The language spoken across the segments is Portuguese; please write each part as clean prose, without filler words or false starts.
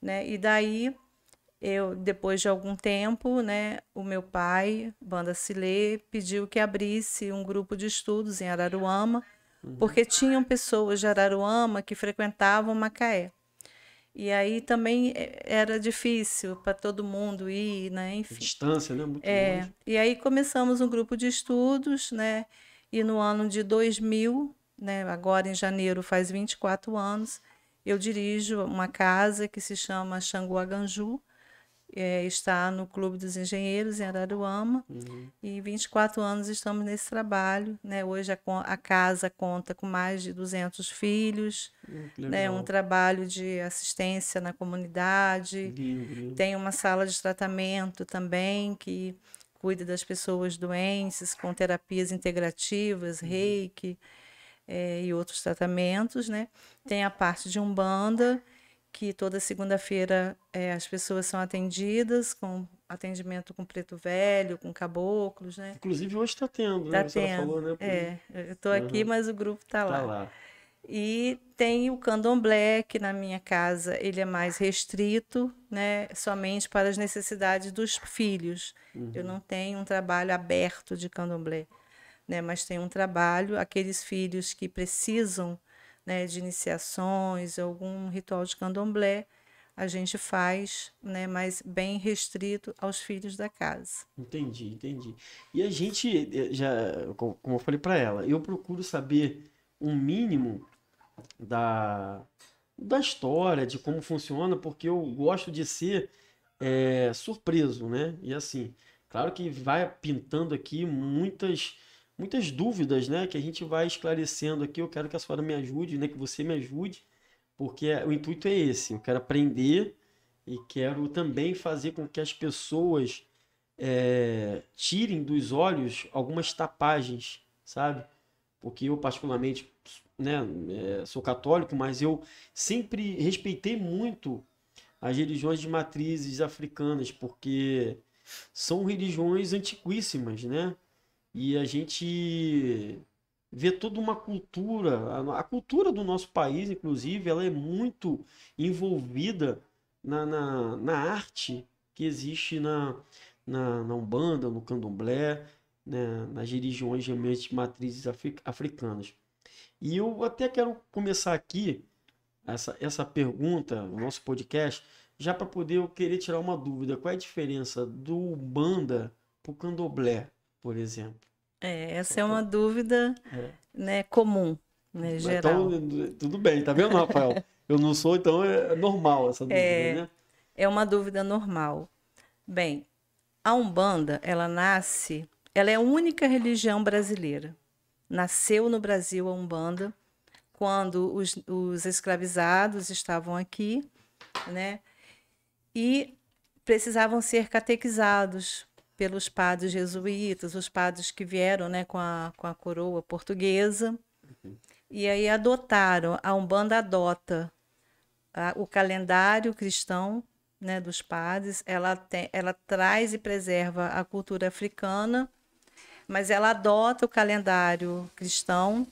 né? E daí, depois de algum tempo, né, o meu pai, Banda Cilê, pediu que abrisse um grupo de estudos em Araruama, porque tinham pessoas de Araruama que frequentavam Macaé. E aí também era difícil para todo mundo ir, né? A Enfim. distância, né? Muito longe. E aí começamos um grupo de estudos, né? E no ano de 2000, né? Agora em janeiro faz 24 anos, eu dirijo uma casa que se chama Xangô Aganju, está no Clube dos Engenheiros, em Araruama, e 24 anos estamos nesse trabalho, né? Hoje a casa conta com mais de 200 filhos, Que né? Um legal. trabalho de assistência na comunidade, Lindo, lindo. tem uma sala de tratamento também que cuida das pessoas doentes com terapias integrativas, reiki, e outros tratamentos, né? Tem a parte de umbanda, que toda segunda-feira as pessoas são atendidas com atendimento com preto velho, com caboclos, né? Inclusive hoje está tendo, né? Tá A senhora tendo. falou, né? Por isso. Eu estou aqui, Aham. mas o grupo está Tá lá. lá. E tem o candomblé, que na minha casa ele é mais restrito, né, somente para as necessidades dos filhos. Eu não tenho um trabalho aberto de candomblé, né, mas tem um trabalho, aqueles filhos que precisam, né, de iniciações, algum ritual de candomblé, a gente faz, né, mas bem restrito aos filhos da casa. Entendi, entendi. E a gente como eu falei para ela, eu procuro saber um mínimo da história, de como funciona, porque eu gosto de ser surpreso, né? E assim, claro que vai pintando aqui muitas dúvidas, né? Que a gente vai esclarecendo aqui. Eu quero que a senhora me ajude, né? Que você me ajude, porque o intuito é esse. Eu quero aprender e quero também fazer com que as pessoas tirem dos olhos algumas tapagens, sabe? Porque eu particularmente, né, sou católico, mas eu sempre respeitei muito as religiões de matrizes africanas, porque são religiões antiquíssimas, né? E a gente vê toda uma cultura, a cultura do nosso país, inclusive, ela é muito envolvida na arte que existe na Umbanda, no Candomblé, né, nas religiões realmente de matrizes africanas. E eu até quero começar aqui essa pergunta, o nosso podcast, já para poder eu querer tirar uma dúvida. Qual é a diferença do Umbanda para o Candomblé, por exemplo? Só Essa é pra- uma dúvida, é. né, comum, né, Então, geral. tudo bem, tá vendo, Rafael? Eu não sou, então é normal essa dúvida, É, né? é uma dúvida normal. Bem, a Umbanda, ela é a única religião brasileira. Nasceu no Brasil a Umbanda quando os escravizados estavam aqui, né? E precisavam ser catequizados pelos padres jesuítas, os padres que vieram, né, com a coroa portuguesa. E aí adotaram, a Umbanda adota o calendário cristão, né, dos padres, ela traz e preserva a cultura africana, mas ela adota o calendário cristão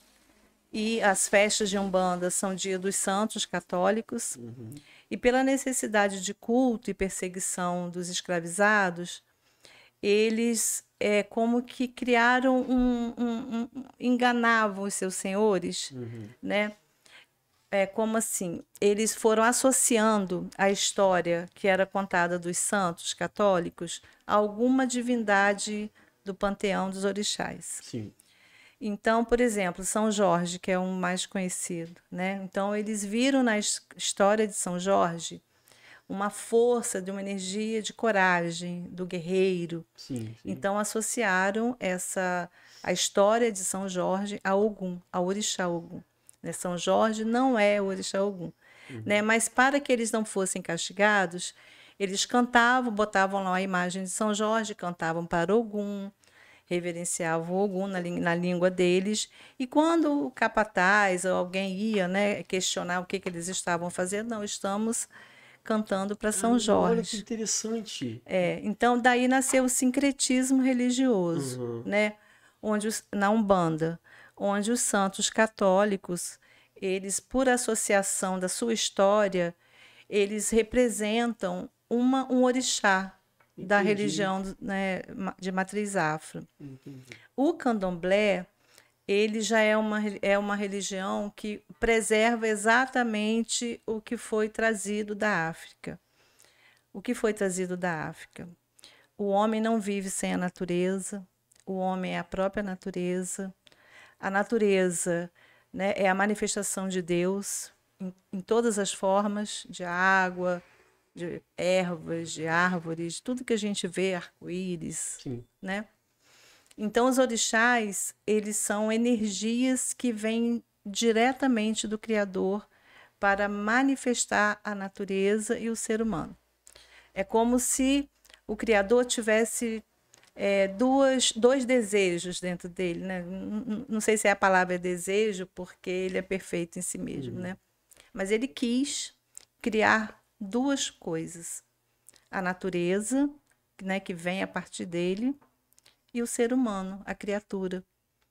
e as festas de Umbanda são dia dos santos católicos. E pela necessidade de culto e perseguição dos escravizados, eles como que criaram enganavam os seus senhores, né? Como assim? Eles foram associando a história que era contada dos santos católicos a alguma divindade do panteão dos orixás. Sim. Então, por exemplo, São Jorge, que é um mais conhecido, né? Então, eles viram na história de São Jorge uma força, de uma energia de coragem do guerreiro. Sim, sim. Então, associaram a história de São Jorge a Ogum, a orixá Ogum. Né? São Jorge não é o orixá Ogum. Né? Mas para que eles não fossem castigados, eles cantavam, botavam lá a imagem de São Jorge, cantavam para Ogum, reverenciavam Ogum na língua deles. E quando o capataz ou alguém ia, né, questionar o que eles estavam fazendo, não, estamos cantando para São Olha que Jorge. interessante. Então, daí nasceu o sincretismo religioso, Uhum. né? Na Umbanda, onde os santos católicos, eles, por associação da sua história, eles representam um orixá da Entendi. religião, né, de matriz afro. Entendi. O candomblé, ele já é uma religião que preserva exatamente o que foi trazido da África. O que foi trazido da África? O homem não vive sem a natureza, o homem é a própria natureza. A natureza, né, é a manifestação de Deus em todas as formas, de água, de ervas, de árvores, tudo que a gente vê, arco-íris, Sim. né? Então, os orixás, eles são energias que vêm diretamente do Criador para manifestar a natureza e o ser humano. É como se o Criador tivesse dois desejos dentro dele, né? Não sei se a palavra é desejo, porque ele é perfeito em si mesmo, né? Mas ele quis criar duas coisas: a natureza, né, que vem a partir dele, e o ser humano, a criatura,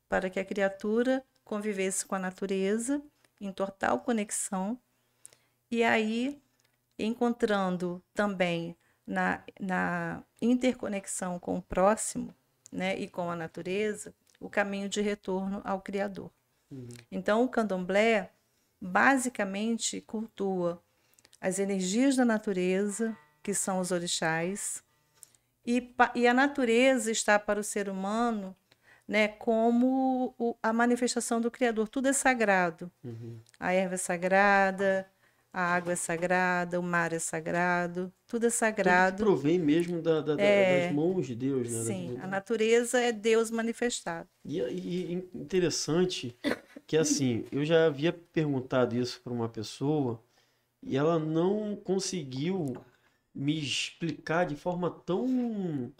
para que a criatura convivesse com a natureza em total conexão, e aí encontrando também na interconexão com o próximo, né, e com a natureza, o caminho de retorno ao Criador. Então, o candomblé basicamente cultua as energias da natureza, que são os orixás, e a natureza está para o ser humano, né, como a manifestação do Criador. Tudo é sagrado. A erva é sagrada, a água é sagrada, o mar é sagrado, tudo é Tudo que sagrado. provém mesmo das mãos de Deus, né? Sim, a natureza é Deus manifestado. E interessante que, assim, eu já havia perguntado isso para uma pessoa e ela não conseguiu me explicar de forma tão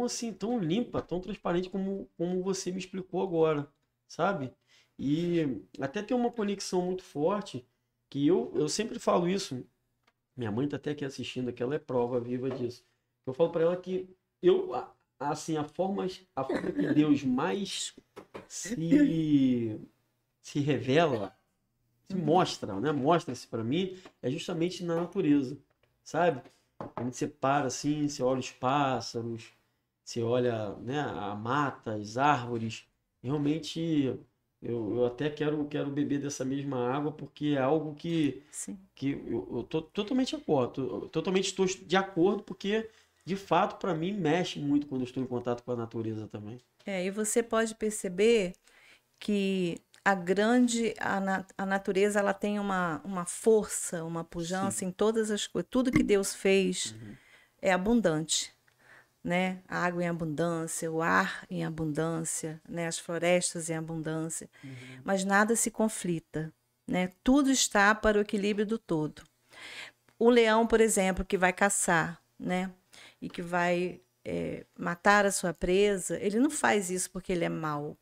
assim, tão limpa, tão transparente como você me explicou agora, sabe? E até tem uma conexão muito forte que eu sempre falo isso. Minha mãe tá até aqui assistindo, que ela é prova viva disso. Eu falo para ela que assim, a forma que Deus mais se revela, se mostra, né? Mostra-se para mim, é justamente na natureza, sabe? Quando você para assim, você olha os pássaros, você olha, né, a mata, as árvores. Realmente, eu até quero beber dessa mesma água, porque é algo Sim. que eu tô totalmente de acordo. Totalmente estou de acordo, porque, de fato, para mim, mexe muito quando eu estou em contato com a natureza também. E você pode perceber que a natureza, ela tem uma força, uma Sim. pujança em todas as coisas. Tudo que Deus fez é abundante, né? A água em abundância, o ar em abundância, né? As florestas em abundância. Mas nada se conflita, né? Tudo está para o equilíbrio do todo. O leão, por exemplo, que vai caçar, né? E que vai matar a sua presa, ele não faz isso porque ele é mau.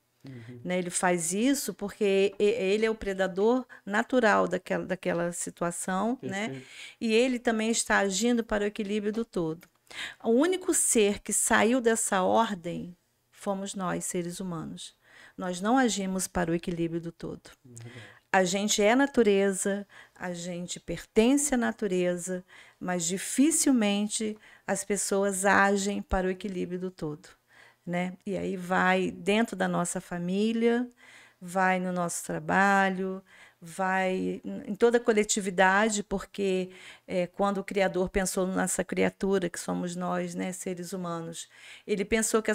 Né? Ele faz isso porque ele é o predador natural daquela situação, né? Perfeito. E ele também está agindo para o equilíbrio do todo. O único ser que saiu dessa ordem fomos nós, seres humanos. Nós não agimos para o equilíbrio do todo. A gente é natureza, a gente pertence à natureza, mas dificilmente as pessoas agem para o equilíbrio do todo, né? E aí vai dentro da nossa família, vai no nosso trabalho, vai em toda a coletividade, porque quando o Criador pensou nessa criatura que somos nós, né, seres humanos, ele pensou que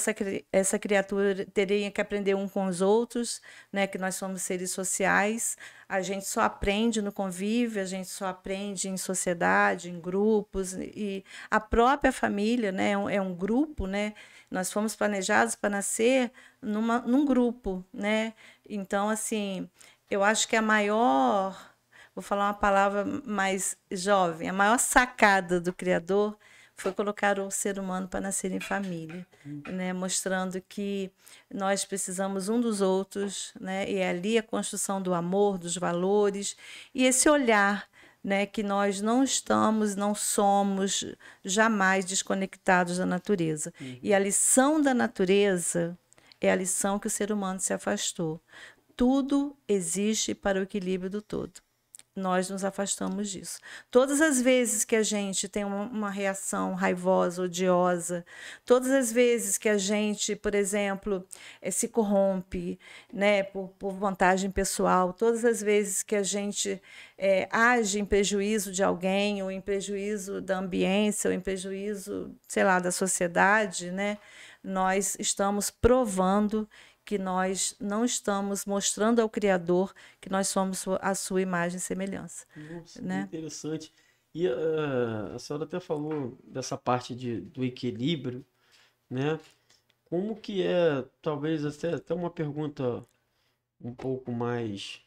essa criatura teria que aprender um com os outros, né, que nós somos seres sociais, a gente só aprende no convívio, a gente só aprende em sociedade, em grupos, e a própria família, né, é um grupo, né, nós fomos planejados para nascer num grupo, né, então, assim, eu acho que a maior, vou falar uma palavra mais jovem, a maior sacada do Criador foi colocar o ser humano para nascer em família, né? Mostrando que nós precisamos um dos outros, né? E é ali a construção do amor, dos valores, e esse olhar, né? Que nós não estamos, não somos jamais desconectados da natureza. E a lição da natureza é a lição que o ser humano se afastou. Tudo existe para o equilíbrio do todo. nós nos afastamos disso. Todas as vezes que a gente tem uma reação raivosa, odiosa, todas as vezes que a gente, por exemplo, se corrompe, né, por vantagem pessoal, todas as vezes que a gente age em prejuízo de alguém, ou em prejuízo da ambiência, ou em prejuízo, sei lá, da sociedade, né, nós estamos provando que nós não estamos mostrando ao Criador que nós somos a sua imagem e semelhança. Nossa, que Né? interessante. E a senhora até falou dessa parte do equilíbrio, né? Como que é, talvez até uma pergunta um pouco mais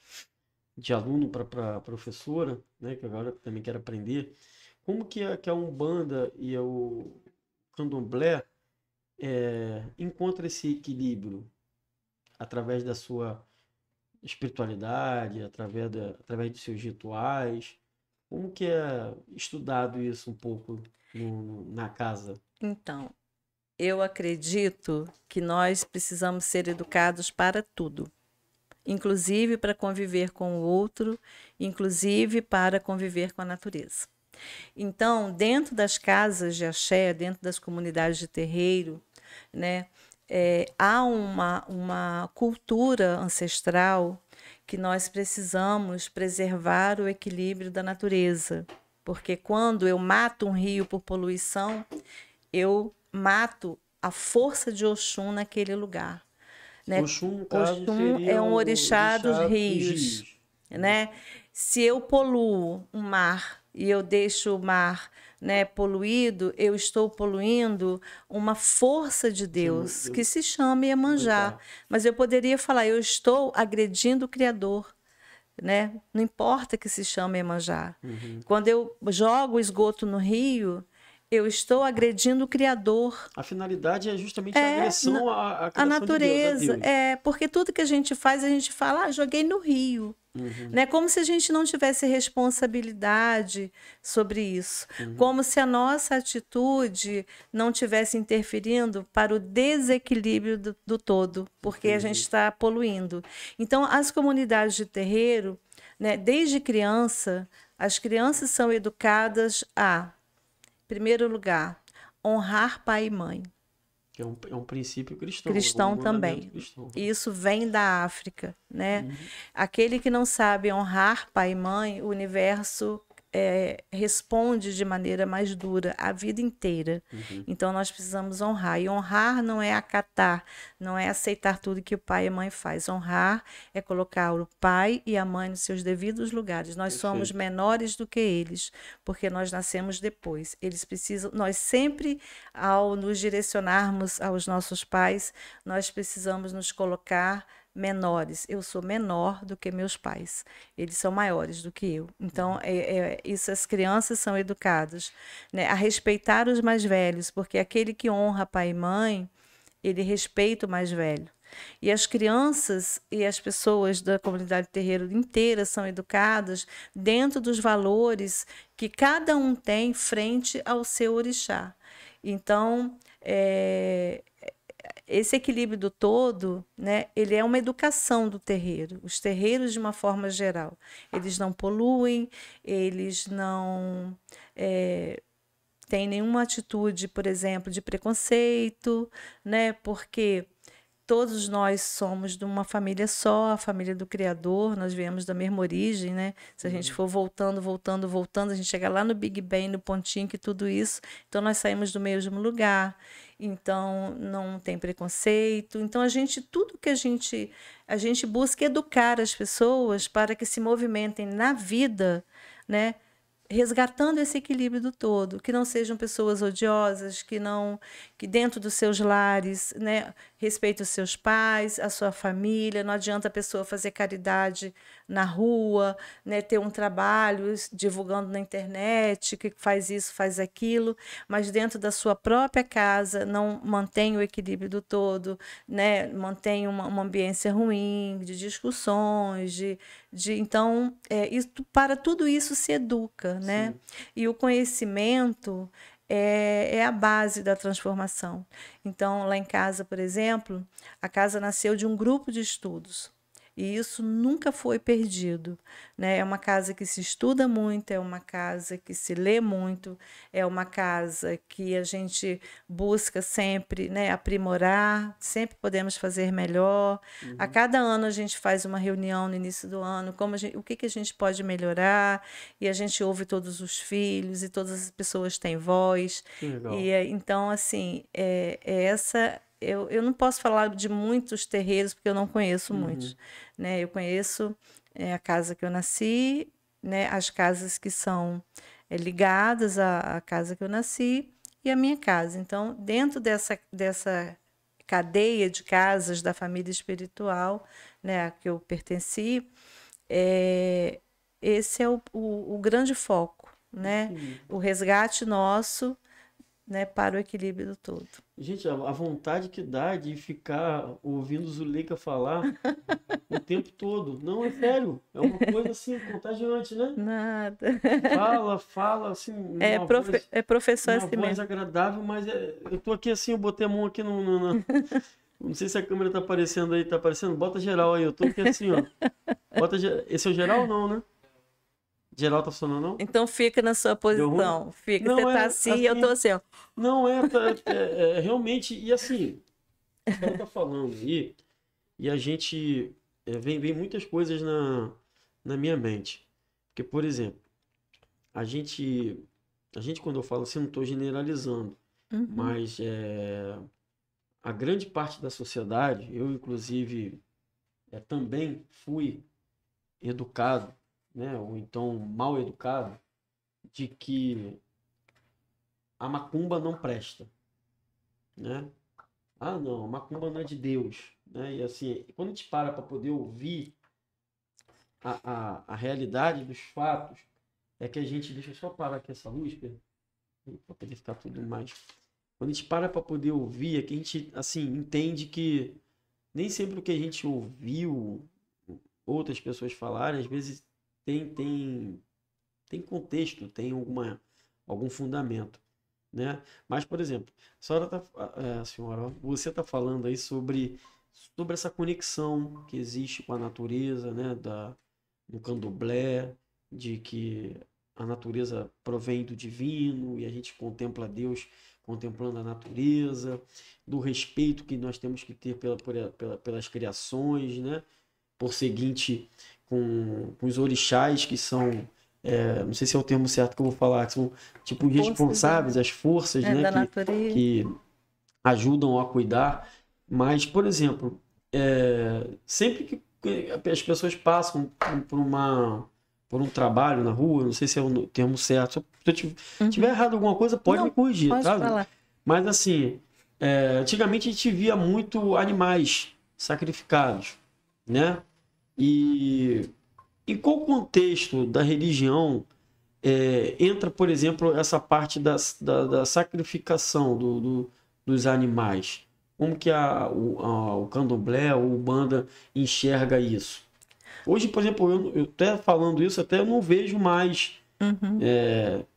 de aluno para professora, né? Que agora também quero aprender. Como que a Umbanda e o Candomblé encontra esse equilíbrio através da sua espiritualidade, através dos seus rituais? Como que é estudado isso um pouco na casa? Então, eu acredito que nós precisamos ser educados para tudo, inclusive para conviver com o outro, inclusive para conviver com a natureza. Então, dentro das casas de axé, dentro das comunidades de terreiro, né, há uma cultura ancestral que nós precisamos preservar o equilíbrio da natureza. Porque quando eu mato um rio por poluição, eu mato a força de Oxum naquele lugar. Né? Oxum, no caso, Oxum seria é um o orixá dos orixá dos rios. rios. Né? Se eu poluo um mar e eu deixo o mar, né, poluído, eu estou poluindo uma força de Deus que se chama Iemanjá. Mas eu poderia falar, eu estou agredindo o Criador. Né? Não importa que se chame Iemanjá. Quando eu jogo o esgoto no rio, eu estou agredindo o Criador. A finalidade é justamente a agressão à A criação de Deus, a natureza. Deus. Porque tudo que a gente faz, a gente fala, joguei no rio. Né? Como se a gente não tivesse responsabilidade sobre isso. Como se a nossa atitude não tivesse interferindo para o desequilíbrio do todo, porque a gente está poluindo. Então, as comunidades de terreiro, né, desde criança, as crianças são educadas a, em primeiro lugar, honrar pai e mãe. Que é um princípio cristão. Cristão um mandamento também. cristão. Isso vem da África, né? Aquele que não sabe honrar pai e mãe, o universo responde de maneira mais dura a vida inteira. Então nós precisamos honrar. E honrar não é acatar, não é aceitar tudo que o pai e a mãe faz. Honrar é colocar o pai e a mãe nos seus devidos lugares. Nós somos menores do que eles, porque nós nascemos depois. Eles precisam, nós sempre, ao nos direcionarmos aos nossos pais, nós precisamos nos colocar menores. Eu sou menor do que meus pais. Eles são maiores do que eu. Então, isso as crianças são educadas, né, a respeitar os mais velhos, porque aquele que honra pai e mãe, ele respeita o mais velho. E as crianças e as pessoas da comunidade terreiro inteira são educadas dentro dos valores que cada um tem frente ao seu orixá. Então, esse equilíbrio do todo, né, ele é uma educação do terreiro. Os terreiros, de uma forma geral, eles não poluem, eles não têm nenhuma atitude, por exemplo, de preconceito, né, porque todos nós somos de uma família só, a família do Criador, nós viemos da mesma origem, né? Se a gente for voltando, a gente chega lá no Big Bang, no pontinho que tudo isso, então nós saímos do mesmo lugar, então não tem preconceito, então tudo que a gente busca educar as pessoas para que se movimentem na vida, né? Resgatando esse equilíbrio do todo, que não sejam pessoas odiosas, que dentro dos seus lares, né, respeitem os seus pais, a sua família. Não adianta a pessoa fazer caridade na rua, né, ter um trabalho divulgando na internet, que faz isso, faz aquilo, mas dentro da sua própria casa não mantém o equilíbrio do todo, né, mantém uma ambiência ruim, de discussões, então, para tudo isso se educa, né? E o conhecimento é a base da transformação. Então, lá em casa, por exemplo, a casa nasceu de um grupo de estudos. E isso nunca foi perdido, né? É uma casa que se estuda muito, é uma casa que se lê muito, é uma casa que a gente busca sempre, né, aprimorar, sempre podemos fazer melhor. A cada ano a gente faz uma reunião no início do ano, o que que a gente pode melhorar, e a gente ouve todos os filhos e todas as pessoas têm voz. Que legal. Então, assim, eu não posso falar de muitos terreiros porque eu não conheço muitos, né? Eu conheço a casa que eu nasci, né? As casas que são ligadas à casa que eu nasci e a minha casa. Então, dentro dessa cadeia de casas da família espiritual, né, a que eu pertenci, esse é o grande foco, né? O resgate nosso, né, para o equilíbrio do todo. Gente, a vontade que dá de ficar ouvindo Zuleika falar o tempo todo. Não, é sério. É uma coisa assim, contagiante, né? Nada. Fala, assim, É professor uma assim voz mesmo. agradável, mas eu tô aqui assim, eu botei a mão aqui não sei se a câmera tá aparecendo aí, tá aparecendo? Bota geral aí, eu tô aqui assim, ó. Esse é o geral não, né? Geral tá funcionando, não? Então fica na sua Deu ruim? posição. Fica. Você Não, tá é assim e eu tô assim, ó. não é realmente, e assim, o cara tá falando aí, e a gente, vem muitas coisas na minha mente. Porque, por exemplo, a gente quando eu falo assim, não estou generalizando, mas a grande parte da sociedade, eu inclusive também fui educado, né, ou então mal educado, de que a macumba não presta, né? Ah, não, a macumba não é de Deus, né? E assim, quando a gente para poder ouvir a realidade dos fatos, é que a gente, deixa eu só parar aqui essa luz, Pedro, para poder ficar tudo mais. Quando a gente para poder ouvir, é que a gente, assim, entende que nem sempre o que a gente ouviu outras pessoas falarem, às vezes tem contexto, tem algum fundamento, né? Mas, por exemplo, senhora, você está falando aí sobre essa conexão que existe com a natureza, né? No candomblé, de que a natureza provém do divino e a gente contempla Deus contemplando a natureza, do respeito que nós temos que ter pelas criações, né? Por seguinte, com os orixás que são, não sei se é o termo certo que eu vou falar, que são tipo responsáveis, as forças, né, da natureza. que ajudam a cuidar. Mas, por exemplo, sempre que as pessoas passam por um trabalho na rua, não sei se é o termo certo, se eu tiver errado alguma coisa, pode me corrigir, pode tá? falar. Mas assim, antigamente a gente via muito animais sacrificados, né? E em qual contexto da religião entra, por exemplo, essa parte da sacrificação dos animais? Como que o candomblé, o Umbanda enxerga isso? Hoje, por exemplo, eu até falando isso, até eu não vejo mais,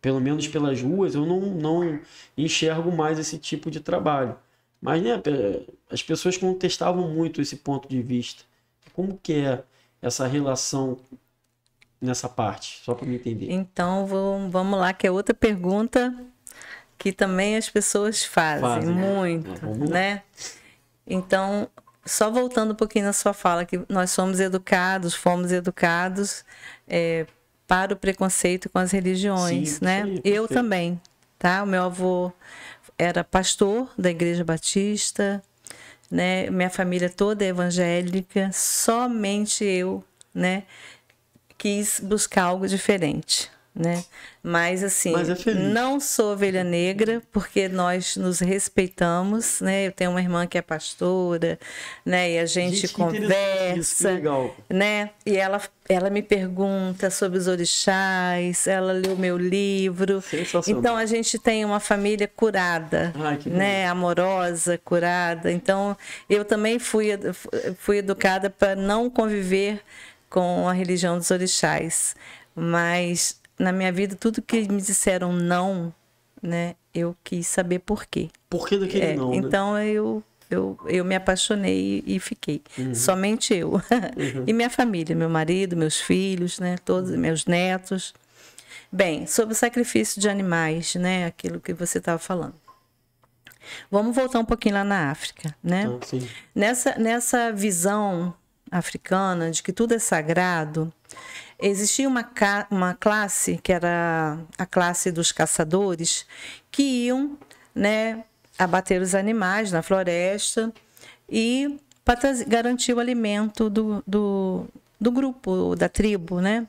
pelo menos pelas ruas, eu não enxergo mais esse tipo de trabalho. Mas, né, as pessoas contestavam muito esse ponto de vista. Como que é essa relação nessa parte? Só para me entender. Então, vamos lá, que é outra pergunta que também as pessoas fazem muito, né? Então, só voltando um pouquinho na sua fala, que nós fomos educados para o preconceito com as religiões, Sim, né? aí, eu também, tá? O meu avô era pastor da Igreja Batista, né? Minha família toda é evangélica, somente eu, né, quis buscar algo diferente, né? Mas assim, não sou ovelha negra, porque nós nos respeitamos, né? Eu tenho uma irmã que é pastora, né? E a gente conversa, né? E ela me pergunta sobre os orixás, ela leu meu livro. Então a gente tem uma família curada, né? Amorosa, curada. Então eu também fui educada para não conviver com a religião dos orixás, mas na minha vida tudo que me disseram não, né, eu quis saber por quê. Por que daquele não, então né? eu eu me apaixonei e fiquei. Somente eu. E minha família, meu marido, meus filhos, né? Todos meus netos. Bem, sobre o sacrifício de animais, né? Aquilo que você estava falando. Vamos voltar um pouquinho lá na África, né? Sim. Nessa visão africana de que tudo é sagrado, existia uma classe, que era a classe dos caçadores, que iam, né, abater os animais na floresta e para garantir o alimento do grupo, da tribo, né?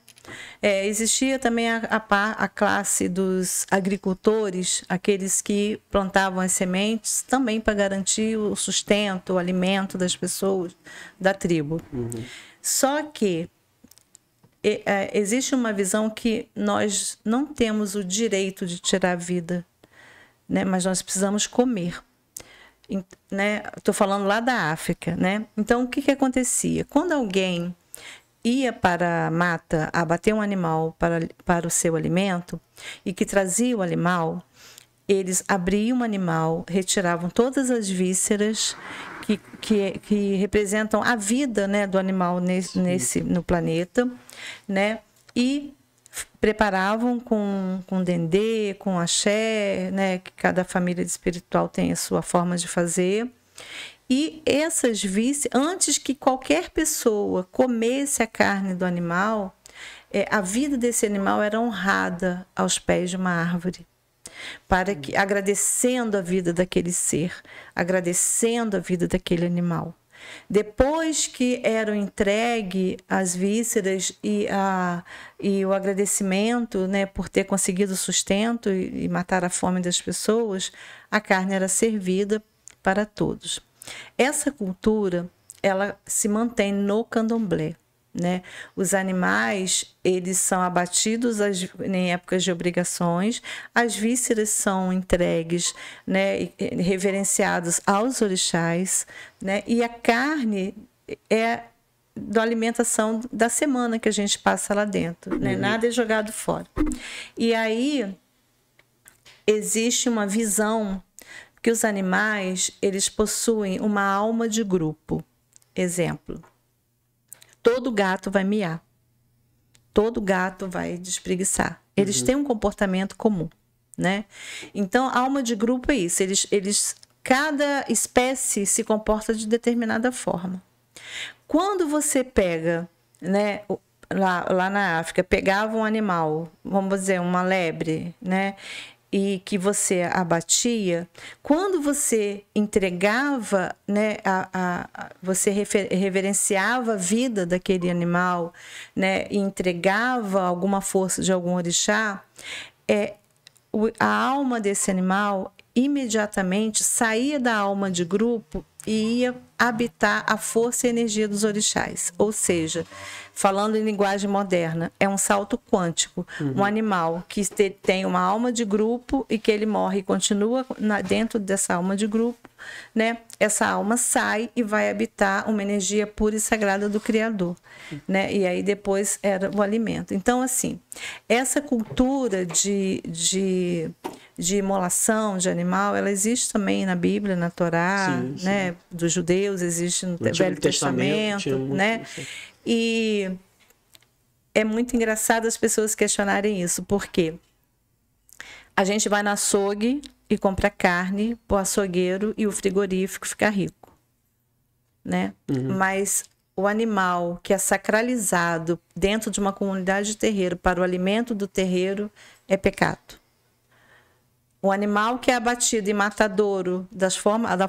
Existia também a classe dos agricultores, aqueles que plantavam as sementes, também para garantir o sustento, o alimento das pessoas da tribo. Só que existe uma visão que nós não temos o direito de tirar a vida, né? Mas nós precisamos comer. Né? Estou falando lá da África, né? Então, o que acontecia? Quando alguém ia para a mata abater um animal para o seu alimento e que trazia o animal, eles abriam o animal, retiravam todas as vísceras que representam a vida, né, do animal no planeta, né? E preparavam com dendê, com axé, né, que cada família espiritual tem a sua forma de fazer. E essas vísceras, antes que qualquer pessoa comesse a carne do animal, a vida desse animal era honrada aos pés de uma árvore, para que, agradecendo a vida daquele ser, agradecendo a vida daquele animal. Depois que eram entregues as vísceras e o agradecimento, né, por ter conseguido o sustento e matar a fome das pessoas, a carne era servida para todos. Essa cultura, ela se mantém no candomblé, né? Os animais, eles são abatidos em épocas de obrigações, as vísceras são entregues, né, reverenciados aos orixás, né? E a carne é da alimentação da semana que a gente passa lá dentro, né? Nada é jogado fora. E aí existe uma visão que os animais, eles possuem uma alma de grupo. Exemplo, todo gato vai miar, todo gato vai despreguiçar. Eles têm um comportamento comum, né? Então, a alma de grupo é isso. Cada espécie se comporta de determinada forma. Quando você pega, né, lá na África, pegava um animal, vamos dizer, uma lebre, né, e que você abatia, quando você entregava, né, você reverenciava a vida daquele animal, né, e entregava alguma força de algum orixá, a alma desse animal imediatamente saía da alma de grupo e ia habitar a força e energia dos orixás. Ou seja, falando em linguagem moderna, é um salto quântico. Um animal que tem uma alma de grupo e que ele morre e continua dentro dessa alma de grupo, né? Essa alma sai e vai habitar uma energia pura e sagrada do Criador, né? E aí depois era o alimento. Então, assim, essa cultura de imolação de animal, ela existe também na Bíblia, na Torá, sim, né? Sim. Dos judeus, existe no Velho Testamento, né? E é muito engraçado as pessoas questionarem isso, porque a gente vai no açougue e compra carne para o açougueiro e o frigorífico ficar rico, né? Mas o animal que é sacralizado dentro de uma comunidade de terreiro para o alimento do terreiro é pecado. O animal que é abatido em matadouro, da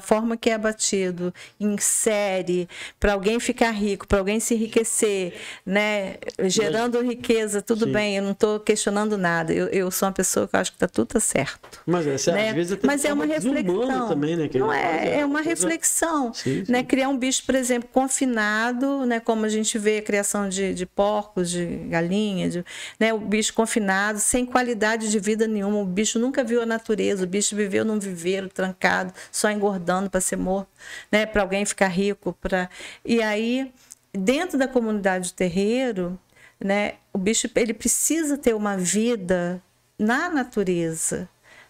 forma que é abatido, em série, para alguém ficar rico, para alguém se enriquecer, né? Gerando riqueza, tudo sim. Bem, eu não estou questionando nada. Eu sou uma pessoa que eu acho que está tudo certo. Mas né? Às vezes mas é uma reflexão. Também, né? Não é uma reflexão. Sim, sim. Né? Criar um bicho, por exemplo, confinado, né? Como a gente vê a criação de porcos, de galinha, né? O bicho confinado, sem qualidade de vida nenhuma. O bicho nunca viu a natureza. O bicho viveu num viveiro trancado, só engordando para ser morto, né? Para alguém ficar rico. E aí, dentro da comunidade de terreiro, né? O bicho ele precisa ter uma vida na natureza,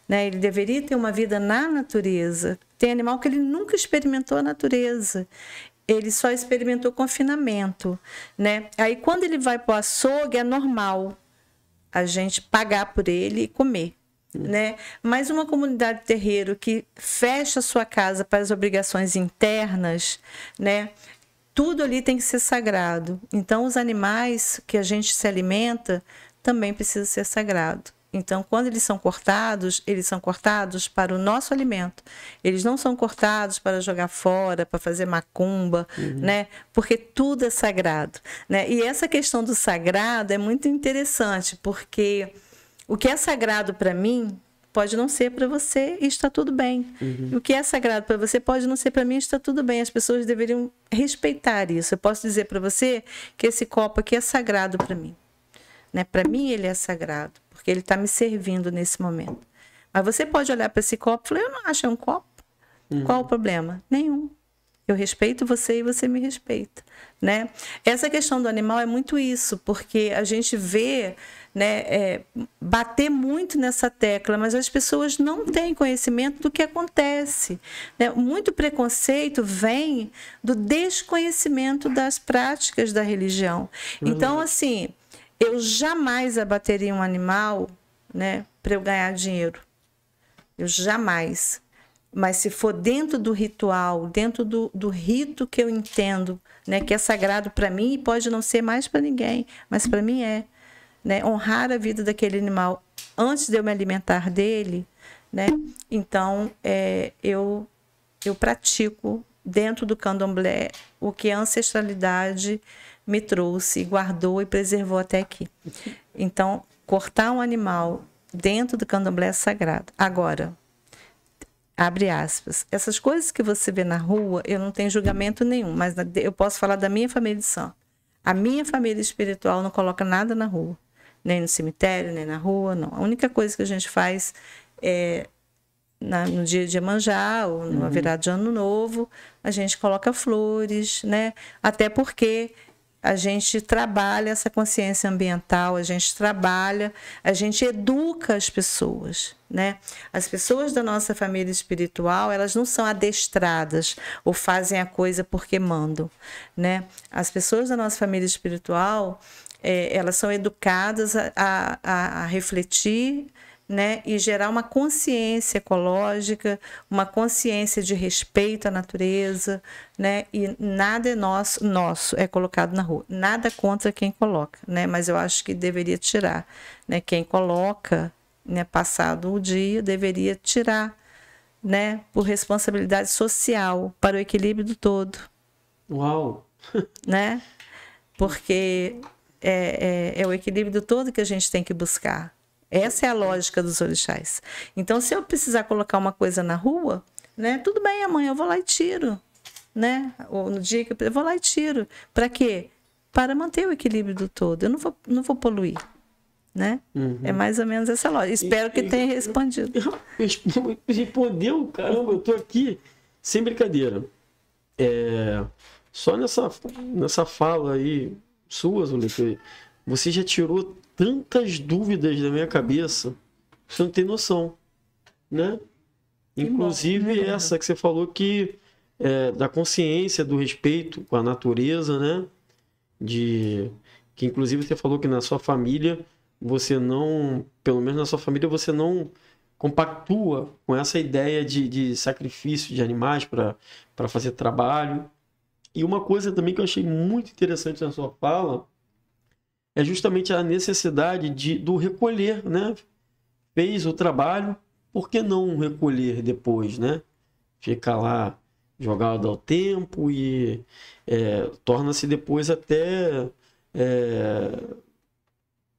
né? Ele deveria ter uma vida na natureza. Tem animal que ele nunca experimentou a natureza. Ele só experimentou confinamento, né? Aí quando ele vai para o açougue, é normal a gente pagar por ele e comer, né? Mas uma comunidade terreiro que fecha sua casa para as obrigações internas, né? Tudo ali tem que ser sagrado. Então, os animais que a gente se alimenta também precisam ser sagrados. Então, quando eles são cortados para o nosso alimento. Eles não são cortados para jogar fora, para fazer macumba, né? Porque tudo é sagrado, né? E essa questão do sagrado é muito interessante, porque o que é sagrado para mim pode não ser para você e está tudo bem. E o que é sagrado para você pode não ser para mim e está tudo bem. As pessoas deveriam respeitar isso. Eu posso dizer para você que esse copo aqui é sagrado para mim. Né? Para mim ele é sagrado, porque ele está me servindo nesse momento. Mas você pode olhar para esse copo e falar, eu não acho um copo. Qual o problema? Nenhum. Eu respeito você e você me respeita, né? Essa questão do animal é muito isso, porque a gente vê, né, bater muito nessa tecla, mas as pessoas não têm conhecimento do que acontece, né? Muito preconceito vem do desconhecimento das práticas da religião. Então, assim, eu jamais abateria um animal, né, para eu ganhar dinheiro. Eu jamais. Mas se for dentro do ritual, dentro do rito que eu entendo, né, que é sagrado para mim e pode não ser mais para ninguém, mas para mim é, né, honrar a vida daquele animal antes de eu me alimentar dele, né? Então, eu pratico dentro do candomblé o que a ancestralidade me trouxe, guardou e preservou até aqui. Então, cortar um animal dentro do candomblé é sagrado. Agora, abre aspas, essas coisas que você vê na rua, eu não tenho julgamento nenhum, mas eu posso falar da minha família de santo. A minha família espiritual não coloca nada na rua, nem no cemitério, nem na rua, não. A única coisa que a gente faz é no dia de Iemanjá ou na virada de Ano Novo, a gente coloca flores, né? Até porque a gente trabalha essa consciência ambiental, a gente educa as pessoas, né? As pessoas da nossa família espiritual, elas não são adestradas ou fazem a coisa porque mandam, né? As pessoas da nossa família espiritual, elas são educadas a refletir, né, e gerar uma consciência ecológica, uma consciência de respeito à natureza, né, e nada é nosso é colocado na rua. Nada contra quem coloca, né, mas eu acho que deveria tirar, né, quem coloca, né, passado o dia, deveria tirar, né, por responsabilidade social, para o equilíbrio do todo. Uau! Né? Porque é o equilíbrio do todo que a gente tem que buscar. Essa é a lógica dos orixás. Então, se eu precisar colocar uma coisa na rua, né, tudo bem, amanhã eu vou lá e tiro, né? Ou no dia que eu vou lá e tiro. Para quê? Para manter o equilíbrio do todo. Eu não vou poluir, né? É mais ou menos essa lógica. Espero que tenha respondido. Respondeu, caramba, eu tô aqui sem brincadeira. Só nessa fala aí sua, Zuleika, você já tirou tantas dúvidas da minha cabeça, você não tem noção, né? Inclusive essa que você falou que da consciência, do respeito com a natureza, né? Que inclusive você falou que na sua família você não, pelo menos na sua família você não compactua com essa ideia de sacrifício de animais para fazer trabalho. E uma coisa também que eu achei muito interessante na sua fala é justamente a necessidade do recolher, né? Fez o trabalho, por que não recolher depois, né? Fica lá jogado ao tempo e torna-se depois até...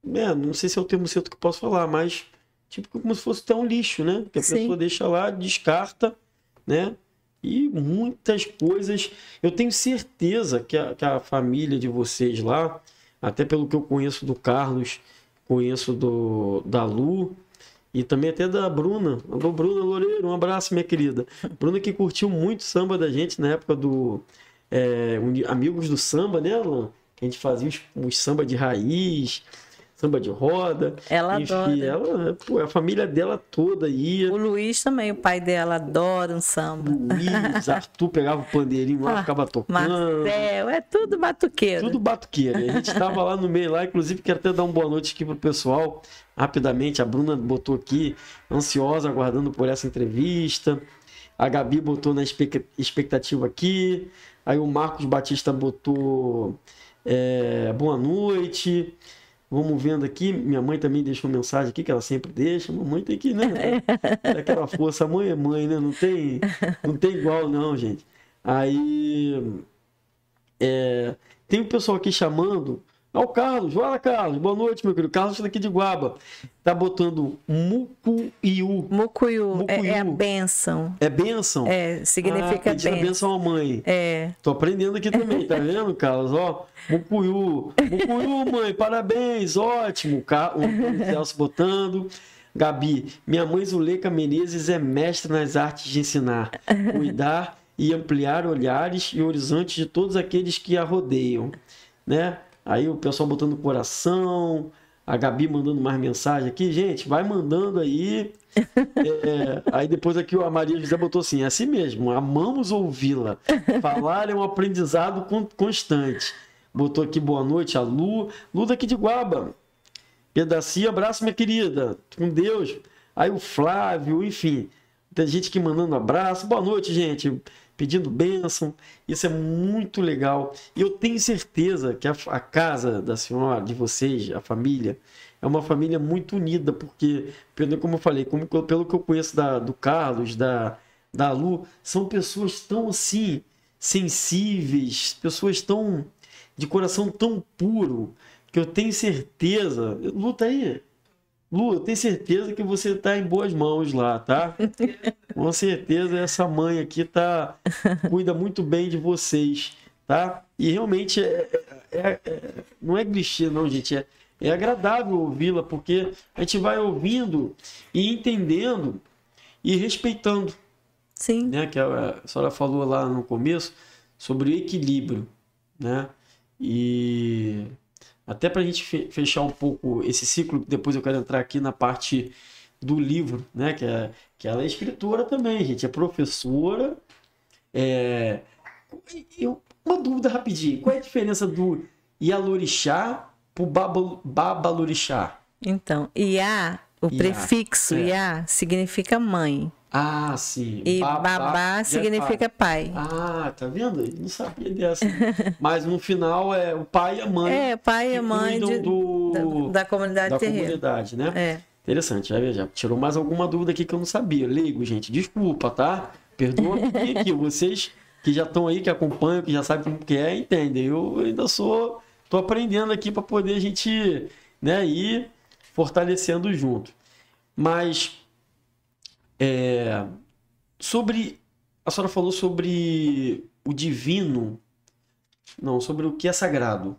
não sei se é o termo certo que eu posso falar, mas tipo como se fosse até um lixo, né? Que a pessoa deixa lá, descarta, né? E muitas coisas... Eu tenho certeza que a família de vocês lá, até pelo que eu conheço do Carlos, conheço da Lu e também até da Bruna. Alô, Bruna Loureiro, um abraço, minha querida. Bruna que curtiu muito samba da gente na época do Amigos do Samba, né, Alan? Que a gente fazia os samba de raiz. samba de roda. Ela Enfim, adora. ela, pô, a família dela toda ia. O Luiz também, o pai dela, adora um samba. Luiz, Arthur pegava o pandeirinho lá, ficava tocando. Marcel, é tudo batuqueiro. Tudo batuqueiro. A gente estava lá no meio lá, inclusive quero até dar uma boa noite aqui pro pessoal, rapidamente. A Bruna botou aqui, ansiosa, aguardando por essa entrevista. A Gabi botou na expectativa aqui. Aí o Marcos Batista botou boa noite. Vamos vendo aqui. Minha mãe também deixou mensagem aqui, que ela sempre deixa. Mamãe tem que, né? É aquela força. A mãe é mãe, né? Não tem igual, não, gente. Aí tem o pessoal aqui chamando. O Carlos, vai lá, Carlos. Boa noite, meu querido. Carlos daqui de Guaba. Tá botando Mucuiu. Mucuiu é a bênção. É bênção? Significa bênção. Bênção à mãe. Tô aprendendo aqui também, tá vendo, Carlos? Ó, Mucuiu. Mucuiu, mãe, parabéns, ótimo. O Celso botando. Gabi, minha mãe Zuleika Menezes é mestra nas artes de ensinar, cuidar e ampliar olhares e horizontes de todos aqueles que a rodeiam, né? Aí o pessoal botando coração, a Gabi mandando mais mensagem aqui. Gente, vai mandando aí. Aí depois aqui a Maria José botou assim, é assim mesmo, amamos ouvi-la. Falar é um aprendizado constante. Botou aqui boa noite a Lu daqui de Guaba. Pedacinho, abraço minha querida, com Deus. Aí o Flávio, enfim, tem gente aqui mandando abraço. Boa noite, gente. Pedindo bênção, isso é muito legal. E eu tenho certeza que a casa da senhora, de vocês, a família, é uma família muito unida, porque, como eu falei, pelo que eu conheço do Carlos, da Lu, são pessoas tão assim, sensíveis, pessoas tão de coração tão puro, que eu tenho certeza. Lu, tá aí? Lu, eu tenho certeza que você está em boas mãos lá, tá? Com certeza essa mãe aqui cuida muito bem de vocês, tá? E realmente não é clichê, não, gente. É agradável ouvi-la, porque a gente vai ouvindo e entendendo e respeitando. Sim. Né? Que a senhora falou lá no começo sobre o equilíbrio, né? E até para a gente fechar um pouco esse ciclo, depois eu quero entrar aqui na parte do livro, né? Que ela é escritora também, gente, é professora. Uma dúvida rapidinho, qual é a diferença do Ialorixá para o Babalorixá? Então, Iá, o prefixo Iá significa mãe. Ah, sim. E babá significa pai. Ah, tá vendo? Eu não sabia dessa. Mas no final é o pai e a mãe. O pai e a mãe da comunidade terrena. Comunidade, né? Interessante. Já tirou mais alguma dúvida aqui que eu não sabia. Leigo, gente, desculpa, tá? Perdoa aqui. Vocês que já estão aí, que acompanham, que já sabem como que entendem. Eu ainda tô aprendendo aqui para poder a gente, né, ir fortalecendo junto. Mas a senhora falou sobre o divino, não, sobre o que é sagrado.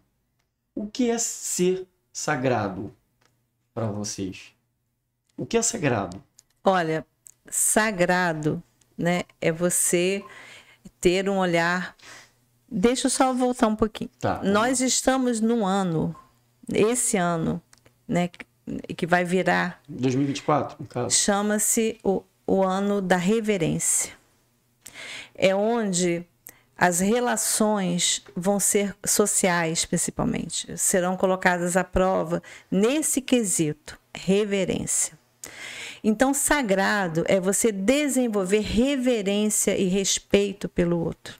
O que é ser sagrado para vocês? O que é sagrado? Olha, sagrado, né, é você ter um olhar. Deixa eu só voltar um pouquinho. Tá, nós estamos num ano, esse ano, né, que vai virar 2024, no caso. Chama-se o ano da reverência. É onde as relações vão ser sociais, principalmente, serão colocadas à prova nesse quesito, reverência. Então, sagrado é você desenvolver reverência e respeito pelo outro.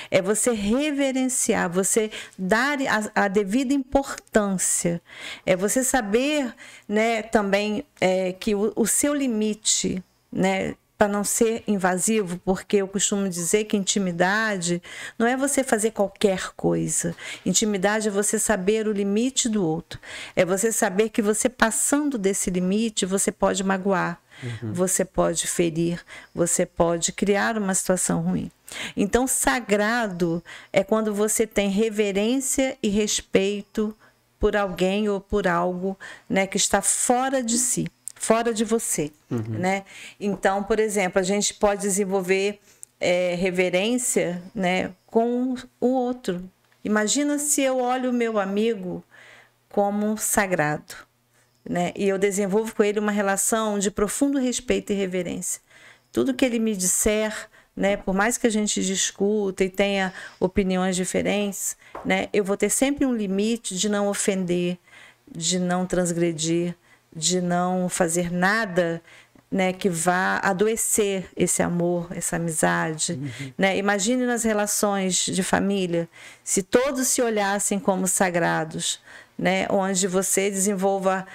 É você reverenciar, você dar a devida importância. É você saber, né, também que o seu limite, né, para não ser invasivo, porque eu costumo dizer que intimidade não é você fazer qualquer coisa. Intimidade é você saber o limite do outro. É você saber que você passando desse limite, você pode magoar, você pode ferir, você pode criar uma situação ruim. Então, sagrado é quando você tem reverência e respeito por alguém ou por algo, né, que está fora de si, fora de você, né? Então, por exemplo, a gente pode desenvolver reverência, né, com o outro. Imagina se eu olho o meu amigo como sagrado, né? E eu desenvolvo com ele uma relação de profundo respeito e reverência. Tudo que ele me disser, né, por mais que a gente discuta e tenha opiniões diferentes, né, eu vou ter sempre um limite de não ofender, de não transgredir, de não fazer nada, né, que vá adoecer esse amor, essa amizade. Né? Imagine nas relações de família, se todos se olhassem como sagrados, né, onde você desenvolva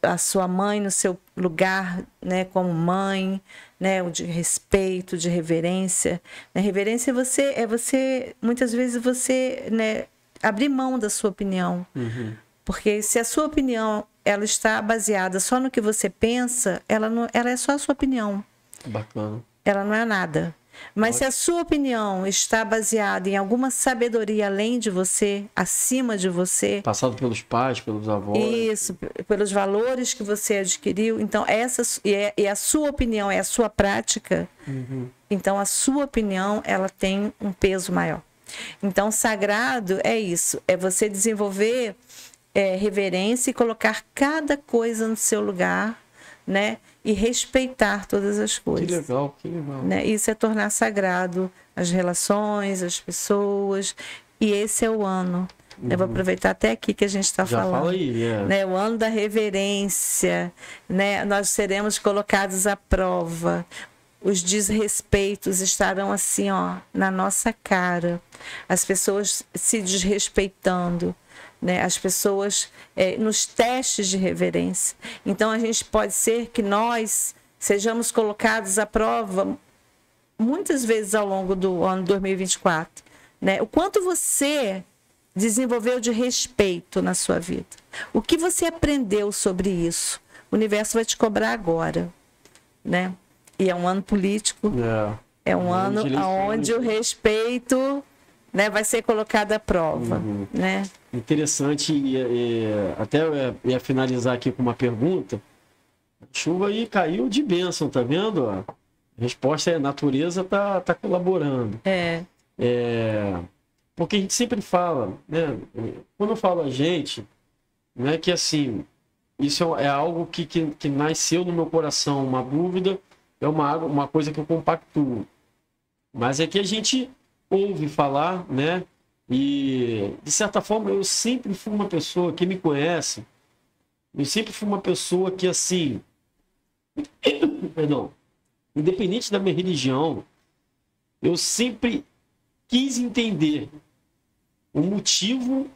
a sua mãe no seu lugar, né, como mãe, né, de respeito, de reverência. Né? Reverência é você, muitas vezes você, né, abrir mão da sua opinião. Porque se a sua opinião ela está baseada só no que você pensa, ela é só a sua opinião. Bacana. Ela não é nada. Mas se a sua opinião está baseada em alguma sabedoria além de você, acima de você... Passado pelos pais, pelos avós. Isso, pelos valores que você adquiriu. Então, e a sua opinião é a sua prática. Então, a sua opinião ela tem um peso maior. Então, sagrado é isso. É você desenvolver... reverência e colocar cada coisa no seu lugar, né? E respeitar todas as coisas. Que legal, que legal. Né? Isso é tornar sagrado as relações, as pessoas. E esse é o ano. Eu vou aproveitar até aqui que a gente está falando. Fala aí, né? O ano da reverência. Né? Nós seremos colocados à prova. Os desrespeitos estarão assim, ó, na nossa cara. As pessoas se desrespeitando. Né, as pessoas nos testes de reverência. Então, a gente pode ser que nós sejamos colocados à prova muitas vezes ao longo do ano 2024. Né? O quanto você desenvolveu de respeito na sua vida. O que você aprendeu sobre isso? O universo vai te cobrar agora. Né? E é um ano político. É um ano onde o respeito... Né, vai ser colocado à prova. Né? Interessante, até eu ia finalizar aqui com uma pergunta. A chuva aí caiu de bênção, tá vendo? A resposta é: a natureza tá colaborando. Porque a gente sempre fala, né? Quando eu falo a gente, né, que assim, isso é algo que nasceu no meu coração, uma dúvida, é uma coisa que eu compactuo. Mas é que a gente ouve falar, né? E, de certa forma, eu sempre fui uma pessoa que me conhece, eu sempre fui uma pessoa que, assim, perdão, independente da minha religião, eu sempre quis entender o motivo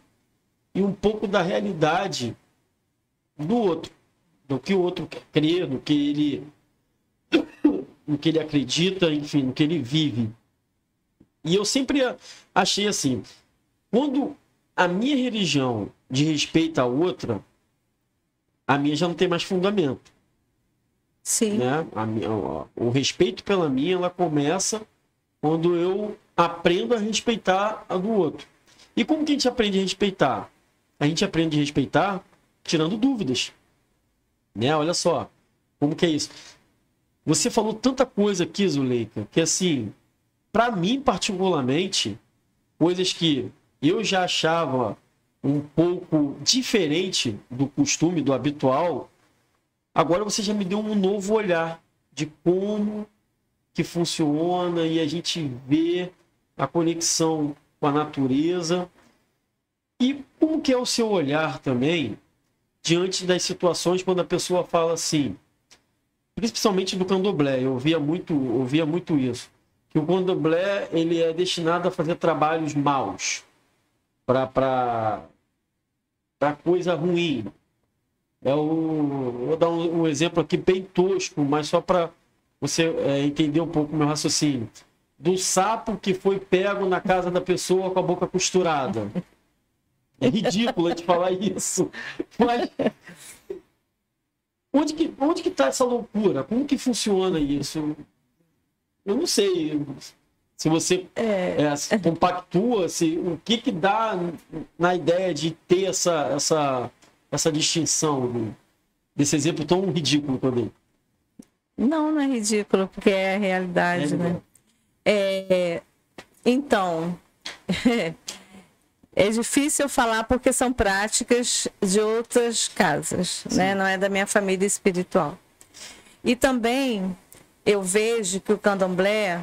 e um pouco da realidade do outro, do que o outro crê, no que ele acredita, enfim, no que ele vive. E eu sempre achei assim, quando a minha religião diz respeito à outra, a minha já não tem mais fundamento. Sim. Né? O respeito pela minha, ela começa quando eu aprendo a respeitar a do outro. E como que a gente aprende a respeitar? A gente aprende a respeitar tirando dúvidas. Né? Olha só, como que é isso? Você falou tanta coisa aqui, Zuleika, que assim... Para mim, particularmente, coisas que eu já achava um pouco diferente do costume, do habitual, agora você já me deu um novo olhar de como que funciona e a gente vê a conexão com a natureza. E como que é o seu olhar também diante das situações quando a pessoa fala assim, principalmente do candomblé, eu ouvia muito isso. Que o candomblé ele é destinado a fazer trabalhos maus, para coisa ruim. Vou dar um exemplo aqui bem tosco, mas só para você entender um pouco o meu raciocínio. Do sapo que foi pego na casa da pessoa com a boca costurada. É ridículo a gente falar isso. Mas onde que está essa loucura? Como que funciona isso? Eu não sei se você se compactua, o que dá na ideia de ter essa distinção desse exemplo tão ridículo também. Não é ridículo, porque é a realidade, né? Então, É difícil falar porque são práticas de outras casas, né? Não é da minha família espiritual. E também eu vejo que o candomblé,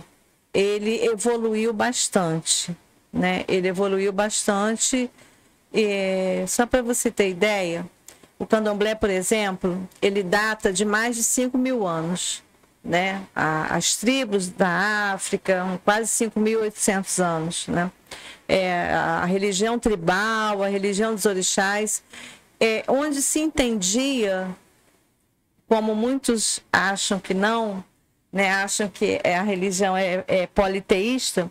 ele evoluiu bastante, né? Ele evoluiu bastante. E, só para você ter ideia, o candomblé, por exemplo, ele data de mais de 5.000 anos, né? As tribos da África, quase 5.800 anos, né? A religião tribal, a religião dos orixás, onde se entendia, como muitos acham que não, né? Acham que a religião é politeísta,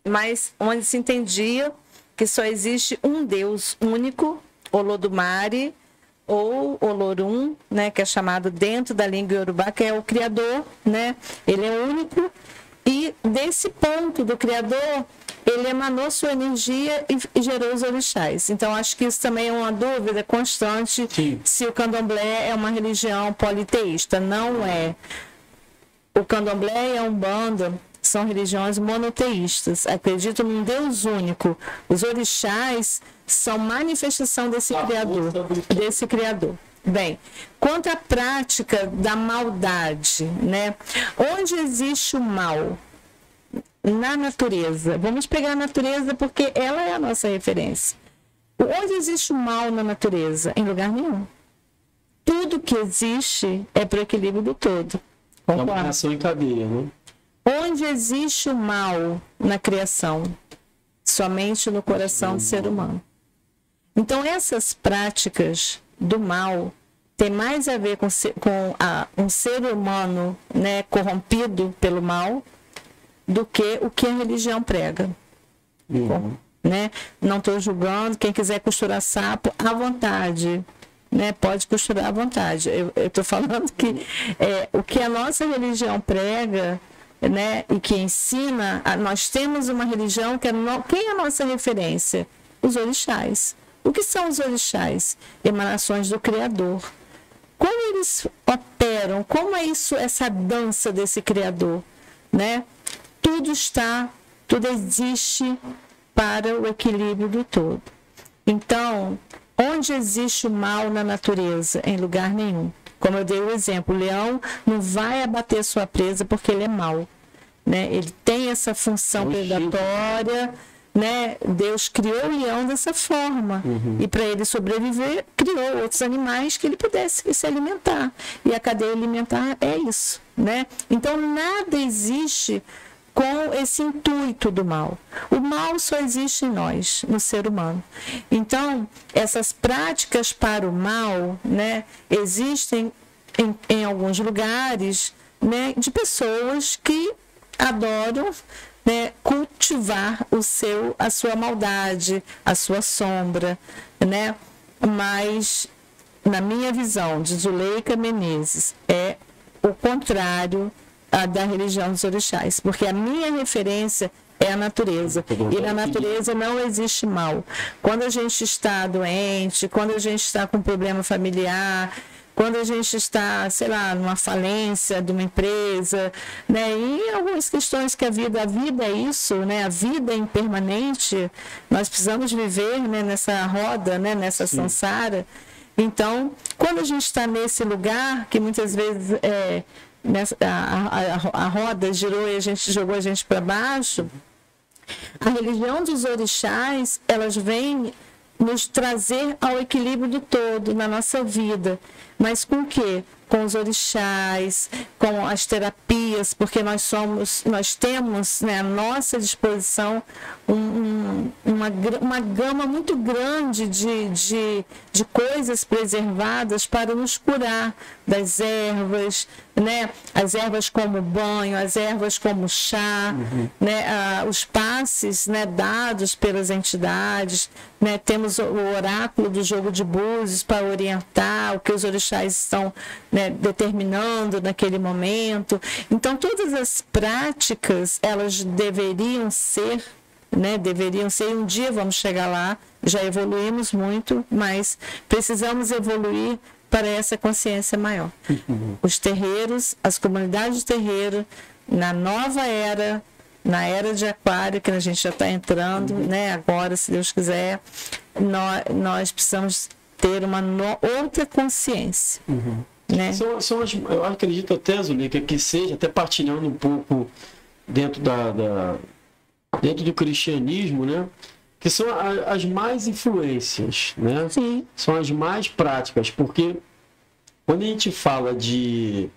mas onde se entendia que só existe um Deus único, Olodumare, ou Olorum, né, que é chamado dentro da língua iorubá, que é o Criador, né? Ele é único, e desse ponto do Criador, ele emanou sua energia e gerou os orixás. Então, acho que isso também é uma dúvida constante. Sim. Se o candomblé é uma religião politeísta. Não é. O candomblé e a umbanda são religiões monoteístas, acreditam num Deus único. Os orixás são manifestação desse Criador. Bem, quanto à prática da maldade, né? Onde existe o mal? Na natureza. Vamos pegar a natureza porque ela é a nossa referência. Onde existe o mal na natureza? Em lugar nenhum. Tudo que existe é para o equilíbrio do todo. É uma reação em cadeia, né? Onde existe o mal na criação? Somente no coração do ser humano. Então, essas práticas do mal têm mais a ver com um ser humano, né, corrompido pelo mal, do que o que a religião prega. Bom, né? Não estou julgando, quem quiser costurar sapo, à vontade. Né? Pode costurar à vontade. Eu estou falando que o que a nossa religião prega, né, e que ensina, nós temos uma religião que quem é a nossa referência? Os orixás. O que são os orixás? Emanações do Criador. Como eles operam? Como é isso, essa dança desse Criador? Né? Tudo existe para o equilíbrio do todo. Então, onde existe o mal na natureza? Em lugar nenhum. Como eu dei o exemplo, o leão não vai abater sua presa porque ele é mau, né? Ele tem essa função predatória, né? Deus criou o leão dessa forma. E para ele sobreviver, criou outros animais que ele pudesse se alimentar. E a cadeia alimentar é isso, né? Então, nada existe com esse intuito do mal. O mal só existe em nós, no ser humano. Então, essas práticas para o mal, né, existem em alguns lugares, né, de pessoas que adoram, né, cultivar a sua maldade, a sua sombra, né? Mas, na minha visão, de Zuleika Menezes, é o contrário da religião dos orixás, porque a minha referência é a natureza, e na natureza não existe mal. Quando a gente está doente, quando a gente está com problema familiar, quando a gente está, sei lá, numa falência de uma empresa, né, e algumas questões que a vida é isso, né, a vida é impermanente, nós precisamos viver, né, nessa roda, né, nessa samsara. Então, quando a gente está nesse lugar, que muitas vezes a roda girou e jogou a gente para baixo, a religião dos orixás, elas vêm nos trazer ao equilíbrio do todo na nossa vida. Mas com o quê? Com os orixás, com as terapias, porque nós temos, né, à nossa disposição uma gama muito grande de coisas preservadas para nos curar das ervas, né? As ervas como banho, as ervas como chá, né? Os passes, né, dados pelas entidades, né? Temos o oráculo do jogo de búzios para orientar o que os orixás estão, né, determinando naquele momento. Então, todas as práticas, elas deveriam ser, né, e um dia vamos chegar lá, já evoluímos muito, mas precisamos evoluir para essa consciência maior. Os terreiros, as comunidades de terreiro, na nova era, na era de Aquário, que a gente já está entrando, né? Agora, se Deus quiser, nós precisamos ter uma outra consciência. Né? Eu acredito até, Zuleika, que seja, até partilhando um pouco dentro dentro do cristianismo, né? Que são as mais influências, né? Sim. São as mais práticas, porque quando a gente fala de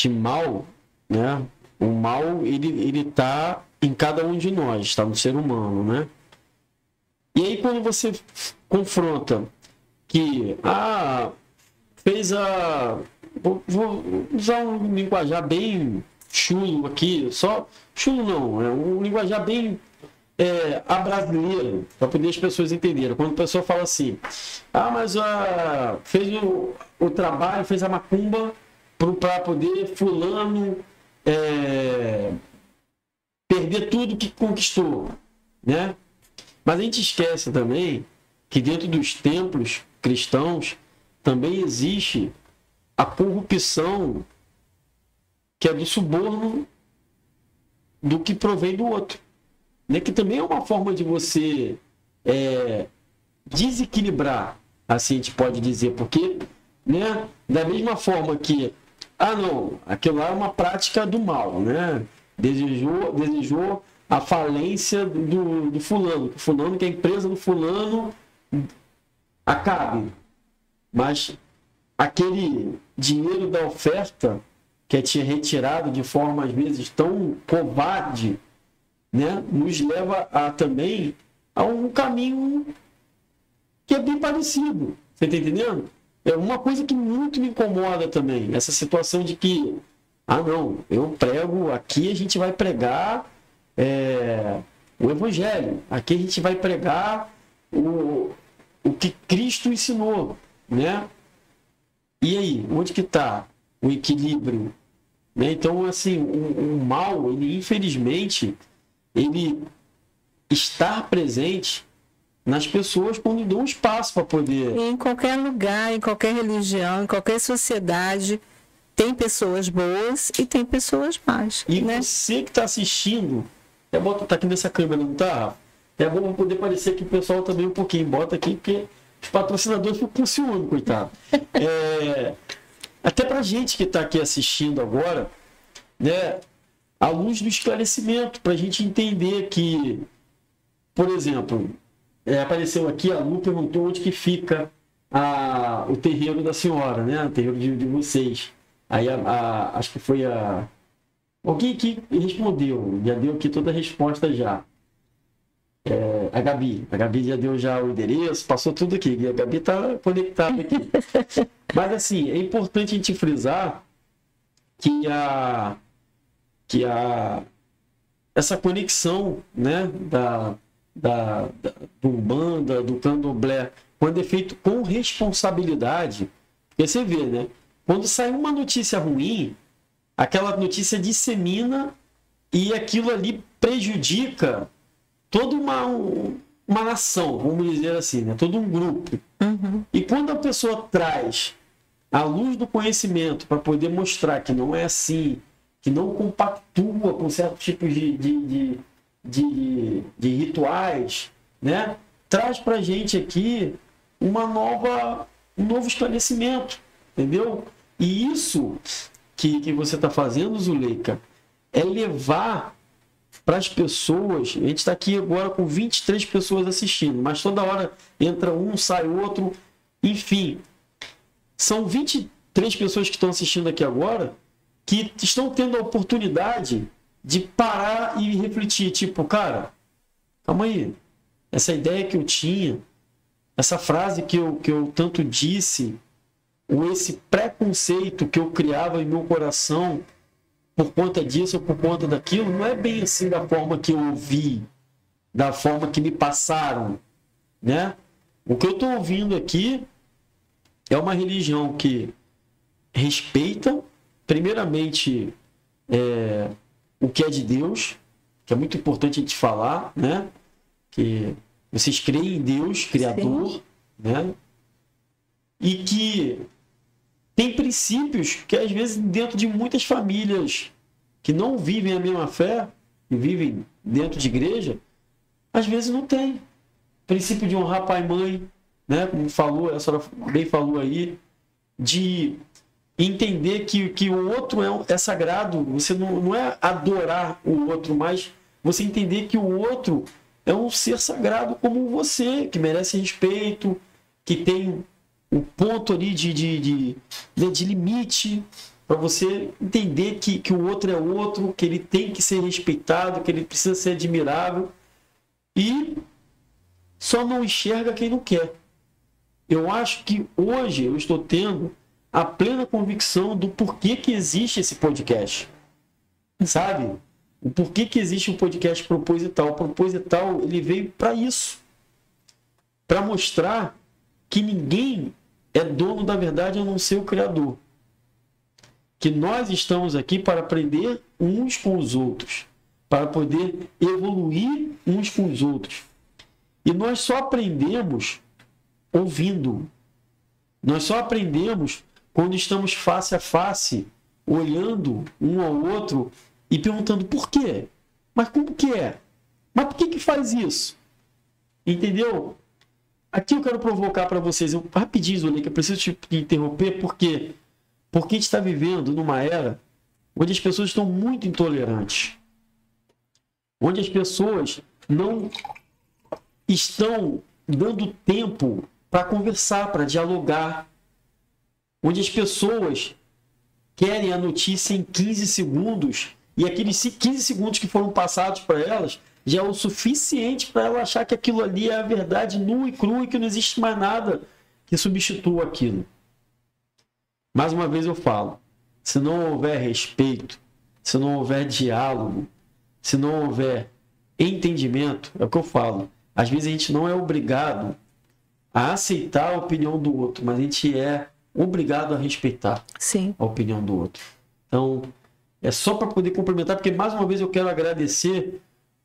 mal, né? O mal, ele tá em cada um de nós, está no ser humano, né? E aí quando você confronta que, fez vou usar um linguajar bem chulo aqui, só chulo não, é um linguajar bem brasileiro, para poder as pessoas entenderem. Quando a pessoa fala assim, mas fez o trabalho, fez a macumba para poder fulano perder tudo que conquistou, né? Mas a gente esquece também que dentro dos templos cristãos também existe a corrupção, que é do suborno do que provém do outro, né? Que também é uma forma de você desequilibrar, assim a gente pode dizer, porque, né, da mesma forma que não, aquilo lá é uma prática do mal, né? Desejou a falência do fulano, que a empresa do fulano acabe. Mas aquele dinheiro da oferta que é retirado de forma, às vezes, tão covarde, né, nos leva também a um caminho que é bem parecido. Você está entendendo? É uma coisa que muito me incomoda também, essa situação de que, não, eu prego, aqui a gente vai pregar o Evangelho, aqui a gente vai pregar o que Cristo ensinou, né? E aí, onde que está o equilíbrio? Né? Então, assim, o mal, ele, infelizmente, ele está presente nas pessoas quando dão espaço para poder... Em qualquer lugar, em qualquer religião, em qualquer sociedade, tem pessoas boas e tem pessoas más. E né? você que está assistindo, tá aqui nessa câmera, não tá? É bom poder parecer que o pessoal também um pouquinho, bota aqui, porque os patrocinadores ficam com ciúme, coitado. Até pra gente que está aqui assistindo agora, né, à luz do esclarecimento, para a gente entender que, por exemplo, apareceu aqui, a Lu perguntou onde que fica o terreiro da senhora, né, o terreiro de vocês. Aí acho que foi alguém que respondeu, já deu aqui toda a resposta já. A Gabi já deu já o endereço, passou tudo aqui, a Gabi está conectada aqui. Mas assim, é importante a gente frisar que essa conexão, né, do Umbanda, do Candomblé, quando é feito com responsabilidade, porque você vê, né, quando sai uma notícia ruim, aquela notícia dissemina e aquilo ali prejudica toda uma nação, vamos dizer assim, né? Todo um grupo. Uhum. E quando a pessoa traz a luz do conhecimento para poder mostrar que não é assim, que não compactua com certos tipos de rituais, né? Traz para a gente aqui um novo esclarecimento, entendeu? E isso que você está fazendo, Zuleika, é levar para as pessoas. A gente está aqui agora com 23 pessoas assistindo, mas toda hora entra um, sai outro, enfim. São 23 pessoas que estão assistindo aqui agora que estão tendo a oportunidade de parar e refletir, tipo, cara, calma aí, essa ideia que eu tinha, essa frase que eu tanto disse, ou esse preconceito que eu criava em meu coração por conta disso ou por conta daquilo, não é bem assim da forma que eu ouvi, da forma que me passaram, né? O que eu estou ouvindo aqui é uma religião que respeita, primeiramente, o que é de Deus, que é muito importante a gente falar, né? Que vocês creem em Deus, Criador, sim, né? E que tem princípios que, às vezes, dentro de muitas famílias que não vivem a mesma fé, que vivem dentro de igreja, às vezes não tem. Princípio de honrar pai e mãe, né? Como falou, a senhora bem falou aí, de entender que o outro é sagrado. Você não é adorar o outro, mas você entender que o outro é um ser sagrado como você, que merece respeito, que tem um ponto ali de limite, para você entender que o outro é outro, que ele tem que ser respeitado, que ele precisa ser admirável, e só não enxerga quem não quer. Eu acho que hoje eu estou tendo a plena convicção do porquê que existe esse podcast. Sabe? O porquê que existe um podcast proposital. O proposital, ele veio para isso. Para mostrar que ninguém é dono da verdade a não ser o Criador. Que nós estamos aqui para aprender uns com os outros. Para poder evoluir uns com os outros. E nós só aprendemos ouvindo. Nós só aprendemos quando estamos face a face, olhando um ao outro e perguntando por quê? Mas como que é? Mas por que faz isso? Entendeu? Aqui eu quero provocar para vocês, rapidinho, Zuleika, eu preciso te interromper, porque a gente está vivendo numa era onde as pessoas estão muito intolerantes. Onde as pessoas não estão dando tempo para conversar, para dialogar. Onde as pessoas querem a notícia em 15 segundos e aqueles 15 segundos que foram passados para elas já é o suficiente para ela achar que aquilo ali é a verdade nua e crua e que não existe mais nada que substitua aquilo. Mais uma vez eu falo, se não houver respeito, se não houver diálogo, se não houver entendimento, é o que eu falo, às vezes a gente não é obrigado a aceitar a opinião do outro, mas a gente é obrigado a respeitar Sim. a opinião do outro. Então, é só para poder complementar, porque mais uma vez eu quero agradecer,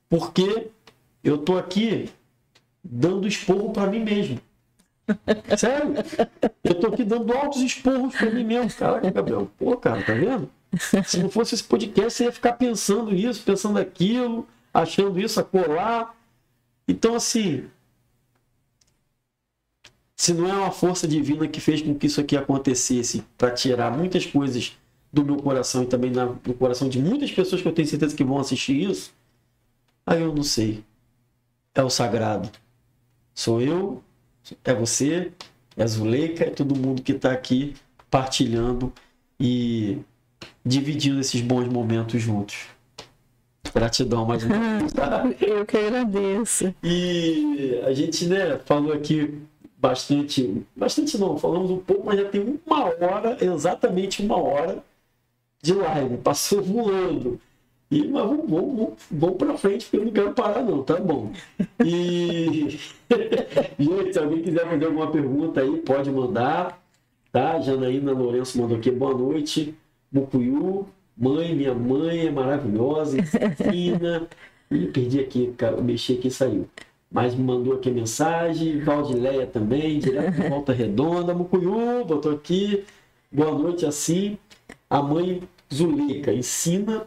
porque eu estou aqui dando esporro para mim mesmo. Sério? Eu estou aqui dando altos esporros para mim mesmo. Caraca, Gabriel, pô, cara, tá vendo? Se não fosse esse podcast, você ia ficar pensando isso, pensando aquilo, achando isso, acolá. Então, assim, se não é uma força divina que fez com que isso aqui acontecesse para tirar muitas coisas do meu coração e também no coração de muitas pessoas que eu tenho certeza que vão assistir isso, aí eu não sei. É o sagrado. Sou eu, é você, é a Zuleika, é todo mundo que está aqui partilhando e dividindo esses bons momentos juntos. Gratidão mais uma vez. Tá? Eu que agradeço. E a gente, né, falou aqui bastante não, falamos um pouco, mas já tem exatamente uma hora de live, passou voando. Mas vamos para frente, porque eu não quero parar não, tá bom. E gente, se alguém quiser fazer alguma pergunta aí, pode mandar, tá? Janaína Lourenço mandou aqui, boa noite, Mucuyu, minha mãe é maravilhosa, fina. Ih, perdi aqui, cara, eu mexi aqui e saiu. Mas me mandou aqui a mensagem, Valdileia também, direto de Volta Redonda, Mucuyu, botou aqui, boa noite assim. A mãe Zuleika ensina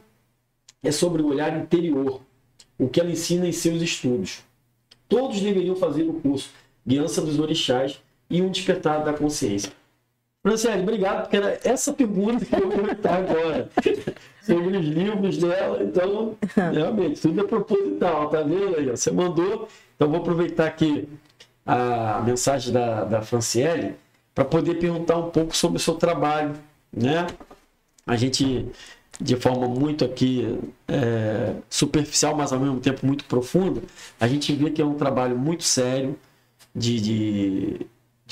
sobre o olhar interior, o que ela ensina em seus estudos. Todos deveriam fazer o curso Guiança dos Orixás e um Despertar da Consciência. Franciele, obrigado, porque era essa pergunta que eu vou comentar agora, sobre os livros dela. Então, realmente, tudo é proposital, tá vendo aí? Você mandou, então vou aproveitar aqui a mensagem da Franciele para poder perguntar um pouco sobre o seu trabalho, né? A gente, de forma muito aqui superficial, mas ao mesmo tempo muito profunda, a gente vê que é um trabalho muito sério, de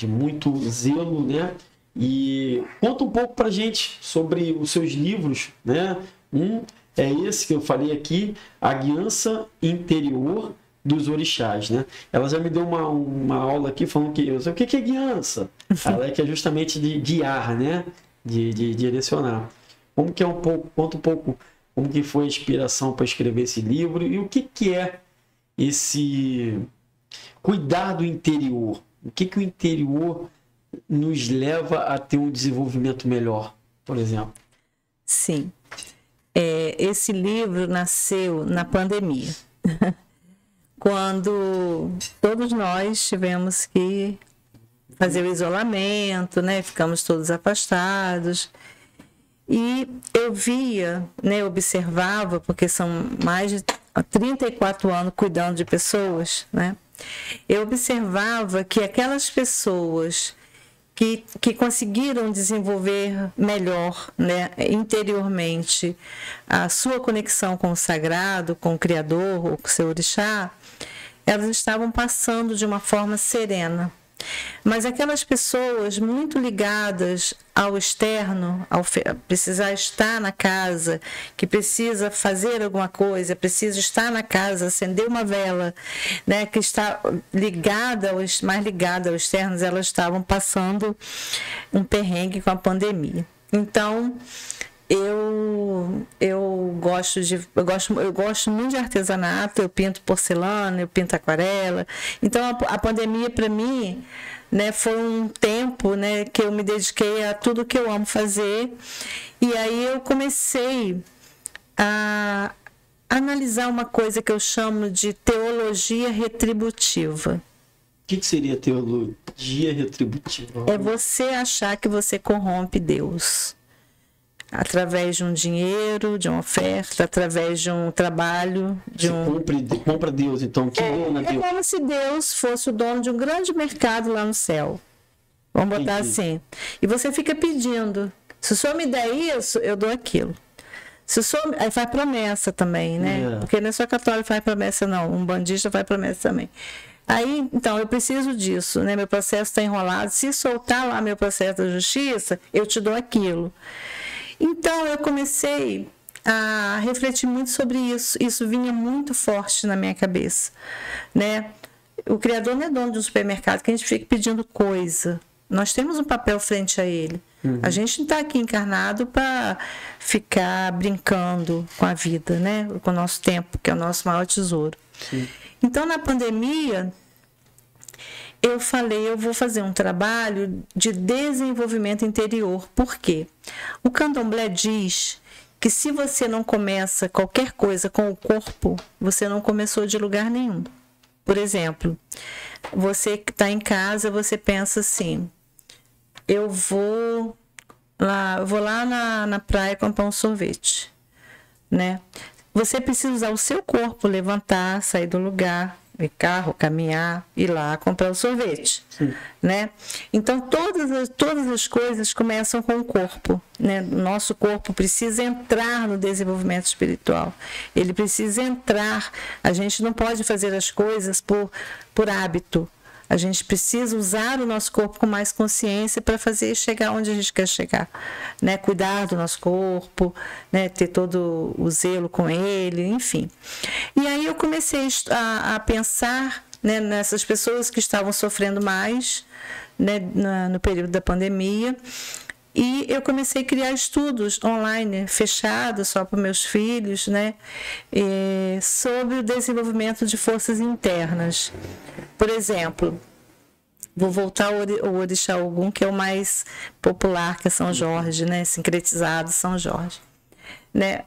muito zelo, né? E conta um pouco pra gente sobre os seus livros, né? Um é esse que eu falei aqui, A Guiança Interior dos Orixás, né? Ela já me deu uma aula aqui falando que o que é guiança? Ela que é justamente de guiar, né? De direcionar. Como que é conta um pouco como que foi a inspiração para escrever esse livro e o que é esse cuidar do interior? O que o interior nos leva a ter um desenvolvimento melhor, por exemplo? Sim. esse livro nasceu na pandemia, quando todos nós tivemos que fazer o isolamento, né? Ficamos todos afastados. E eu via, né, observava, porque são mais de 34 anos cuidando de pessoas, né? Eu observava que aquelas pessoas que conseguiram desenvolver melhor, né, interiormente a sua conexão com o sagrado, com o Criador ou com o seu orixá, elas estavam passando de uma forma serena. Mas aquelas pessoas muito ligadas ao externo, ao precisar estar na casa, que precisa fazer alguma coisa, precisa estar na casa, acender uma vela, né, que está mais ligada ao externo, elas estavam passando um perrengue com a pandemia. Então, eu gosto muito de artesanato, eu pinto porcelana, eu pinto aquarela. Então a pandemia para mim, né, foi um tempo, né, que eu me dediquei a tudo que eu amo fazer. E aí eu comecei a analisar uma coisa que eu chamo de teologia retributiva. O que seria teologia retributiva? É você achar que você corrompe Deus através de um dinheiro, de uma oferta, através de um trabalho, compra Deus, então que Deus? É como se Deus fosse o dono de um grande mercado lá no céu. Vamos botar assim. E você fica pedindo. Se o senhor me der isso, eu dou aquilo. Se o senhor... Aí faz promessa também, né? Porque não é só católico que faz promessa, não. Um bandista faz promessa também. Aí, então, eu preciso disso, né? Meu processo está enrolado. Se soltar lá meu processo da justiça, eu te dou aquilo. Então, eu comecei a refletir muito sobre isso. Isso vinha muito forte na minha cabeça, né? O Criador não é dono de um supermercado que a gente fica pedindo coisa. Nós temos um papel frente a ele. A gente não está aqui encarnado para ficar brincando com a vida, né? Com o nosso tempo, que é o nosso maior tesouro. Sim. Então, na pandemia, eu falei, eu vou fazer um trabalho de desenvolvimento interior. Por quê? O candomblé diz que se você não começa qualquer coisa com o corpo, você não começou de lugar nenhum. Por exemplo, você que está em casa, você pensa assim, eu vou lá na praia comprar um sorvete, né? Você precisa usar o seu corpo, levantar, sair do lugar, ir carro, caminhar, ir lá comprar o sorvete, né? Então, todas as coisas começam com o corpo, né? Nosso corpo precisa entrar no desenvolvimento espiritual. Ele precisa entrar. A gente não pode fazer as coisas por hábito. A gente precisa usar o nosso corpo com mais consciência para fazer chegar onde a gente quer chegar, né? Cuidar do nosso corpo, né? Ter todo o zelo com ele, enfim. E aí eu comecei a pensar, né, nessas pessoas que estavam sofrendo mais, né, no período da pandemia. E eu comecei a criar estudos online, fechados só para meus filhos, né, sobre o desenvolvimento de forças internas. Por exemplo, vou voltar ao Orixá Ogum, que é o mais popular, que é São Jorge, né, sincretizado São Jorge. Né?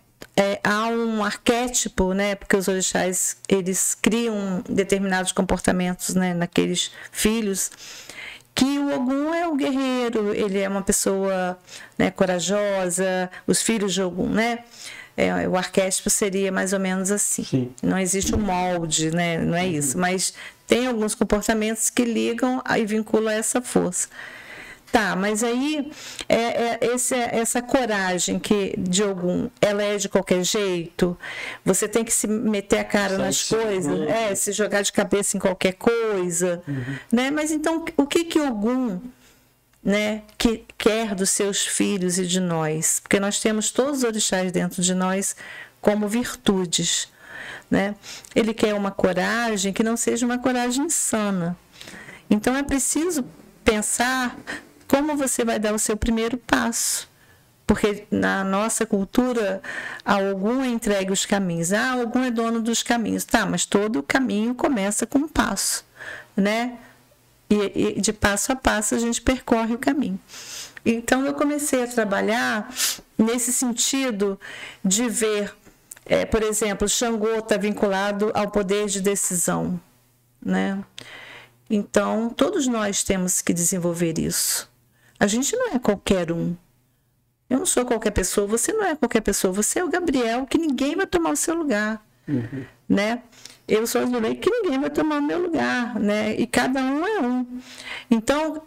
Há um arquétipo, né, porque os orixás eles criam determinados comportamentos, né, naqueles filhos, que o Ogum é um guerreiro, ele é uma pessoa, né, corajosa, os filhos de Ogum, né? O arquétipo seria mais ou menos assim. Sim. Não existe um molde, né? Não é isso, mas tem alguns comportamentos que ligam e vinculam a essa força. Tá, mas aí essa coragem de Ogum, ela é de qualquer jeito? Você tem que se meter a cara nas coisas, se jogar de cabeça em qualquer coisa, né? Mas então, o que Ogum, né, que quer dos seus filhos e de nós? Porque nós temos todos os orixás dentro de nós como virtudes, né? Ele quer uma coragem que não seja uma coragem insana. Então, é preciso pensar como você vai dar o seu primeiro passo. Porque na nossa cultura, Ogum entrega os caminhos. Ogum é dono dos caminhos. Tá, mas todo caminho começa com um passo, né? E de passo a passo a gente percorre o caminho. Então, eu comecei a trabalhar nesse sentido de ver Por exemplo, Xangô está vinculado ao poder de decisão, né? Então, todos nós temos que desenvolver isso. A gente não é qualquer um. Eu não sou qualquer pessoa, você não é qualquer pessoa. Você é o Gabriel, que ninguém vai tomar o seu lugar, né? Eu sou a Zulei, que ninguém vai tomar o meu lugar, né? E cada um é um. Então,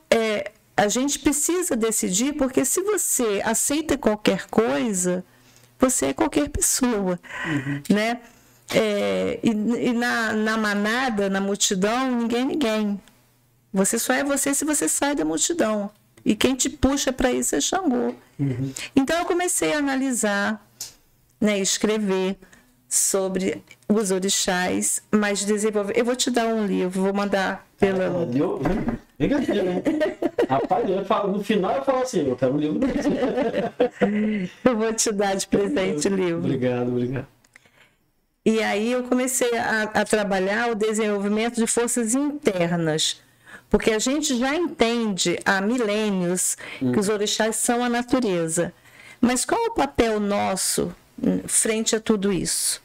a gente precisa decidir, porque se você aceita qualquer coisa, você é qualquer pessoa, né? E na manada, na multidão, ninguém é ninguém. Você só é você se você sai da multidão. E quem te puxa para isso é Xangô. Então eu comecei a analisar, né, escrever sobre os orixás, mas desenvolver. Eu vou te dar um livro, vou mandar pela. Vem aqui, né? Rapaz, no final eu falo assim, eu quero um livro desse. Eu vou te dar de presente o livro. Obrigado. E aí eu comecei a trabalhar o desenvolvimento de forças internas. Porque a gente já entende há milênios que os orixás são a natureza. Mas qual é o papel nosso frente a tudo isso?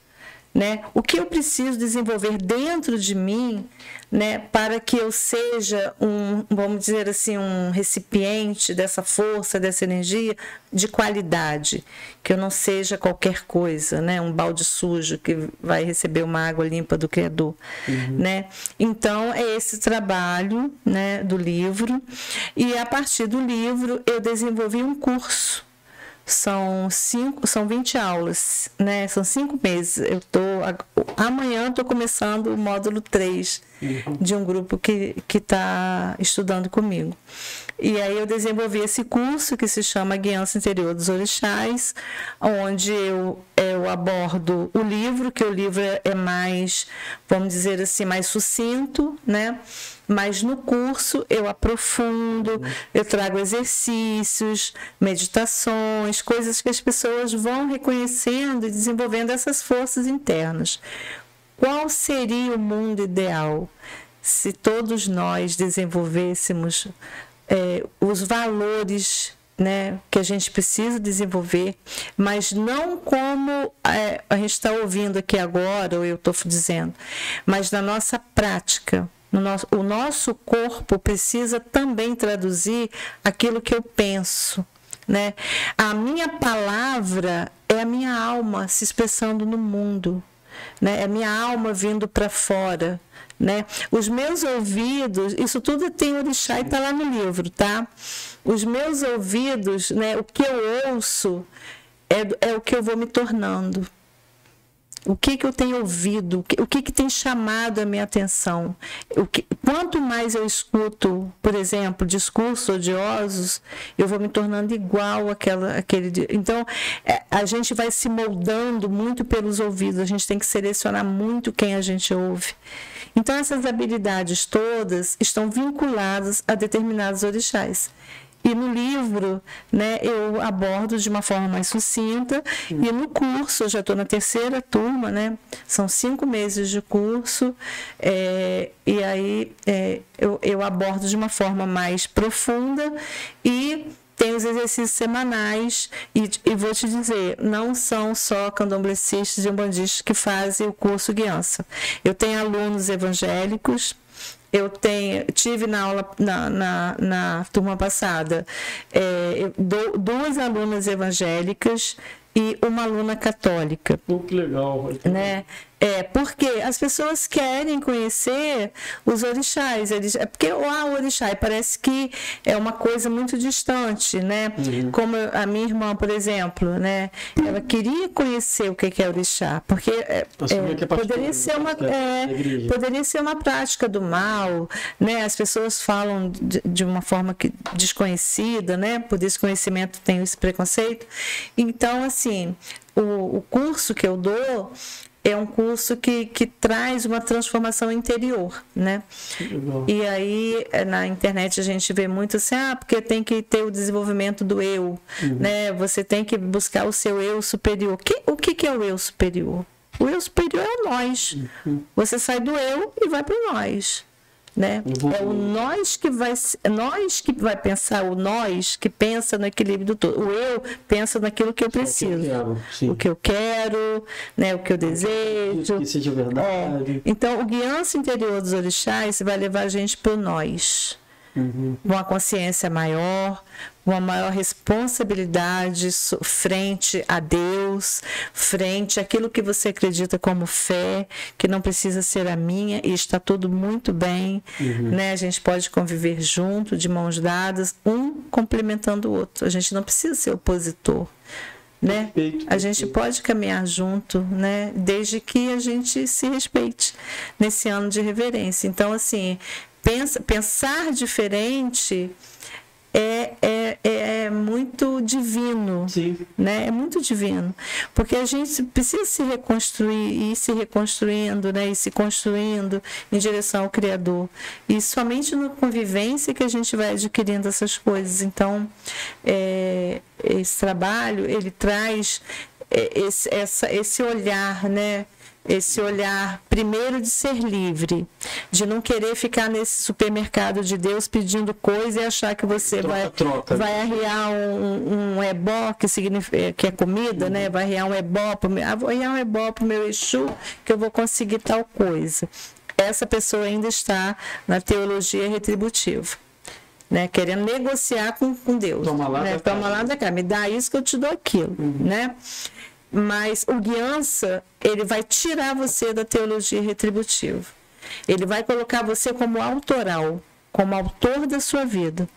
Né? O que eu preciso desenvolver dentro de mim, né, para que eu seja vamos dizer assim, um recipiente dessa força, dessa energia de qualidade, que eu não seja qualquer coisa, né, um balde sujo que vai receber uma água limpa do Criador, né? Então é esse trabalho, né, do livro, e a partir do livro eu desenvolvi um curso. São 20 aulas, né? São 5 meses. Amanhã estou começando o módulo 3 de um grupo que está estudando comigo. E aí eu desenvolvi esse curso que se chama Guiança Interior dos Orixás, onde eu abordo o livro, que o livro é mais, vamos dizer assim, mais sucinto, né? Mas no curso eu aprofundo, eu trago exercícios, meditações, coisas que as pessoas vão reconhecendo e desenvolvendo essas forças internas. Qual seria o mundo ideal se todos nós desenvolvêssemos os valores, né, que a gente precisa desenvolver, mas não como a gente está ouvindo aqui agora, ou eu estou dizendo, mas na nossa prática. O nosso corpo precisa também traduzir aquilo que eu penso, né? A minha palavra é a minha alma se expressando no mundo, né? É a minha alma vindo para fora, né? Os meus ouvidos, isso tudo tem orixá e está lá no livro, tá? Os meus ouvidos, né? O que eu ouço é o que eu vou me tornando. O que eu tenho ouvido, o que tem chamado a minha atenção. Quanto mais eu escuto, por exemplo, discursos odiosos, eu vou me tornando igual àquele. Então, a gente vai se moldando muito pelos ouvidos, a gente tem que selecionar muito quem a gente ouve. Então, essas habilidades todas estão vinculadas a determinados orixás. E no livro, né, eu abordo de uma forma mais sucinta, e no curso, eu já estou na 3ª turma, né, são 5 meses de curso, e aí eu abordo de uma forma mais profunda e tem os exercícios semanais, e vou te dizer, não são só candomblecistas e umbandistas que fazem o curso Guiança. Eu tenho alunos evangélicos. Eu tive na aula, na turma passada, 2 alunas evangélicas e uma aluna católica. Que legal. Né? Porque as pessoas querem conhecer os orixás. Porque o orixá parece que é uma coisa muito distante, né? Como a minha irmã, por exemplo, né? Ela queria conhecer o que é orixá, porque poderia ser uma prática do mal, né? As pessoas falam de uma forma desconhecida, né? Por desconhecimento tem esse preconceito. Então, assim, o curso que eu dou é um curso que traz uma transformação interior, né? E aí, na internet, a gente vê muito assim, porque tem que ter o desenvolvimento do eu, né? Você tem que buscar o seu eu superior. O que é o eu superior? O eu superior é o nós. Você sai do eu e vai para o nós, né? É o nós que vai pensar, o nós que pensa no equilíbrio do todo. O eu pensa naquilo que eu preciso, o que eu quero, né? O que eu desejo. Que seja verdade. Então, o guiança interior dos orixás vai levar a gente para o nós. Uma consciência maior, uma maior responsabilidade frente a Deus, frente àquilo que você acredita como fé, que não precisa ser a minha e está tudo muito bem, né? A gente pode conviver junto, de mãos dadas, um complementando o outro. A gente não precisa ser opositor, né? A gente pode caminhar junto, né? Desde que a gente se respeite nesse ano de reverência. Então, assim, pensar diferente é muito divino, né? É muito divino, porque a gente precisa se reconstruir e se reconstruindo, né? E se construindo em direção ao Criador, e somente na convivência que a gente vai adquirindo essas coisas. Então, esse trabalho, ele traz esse olhar, né? Esse olhar, primeiro, de ser livre, de não querer ficar nesse supermercado de Deus pedindo coisa e achar que você vai arriar um ebó, que significa que é comida, né? Vai arriar um ebó, vou arriar um ebó para o meu Exu, que eu vou conseguir tal coisa. Essa pessoa ainda está na teologia retributiva, né? Querendo negociar com Deus. Toma lá da cá, me dá isso que eu te dou aquilo, né? Mas o guiança, ele vai tirar você da teologia retributiva. Ele vai colocar você como autoral, como autor da sua vida,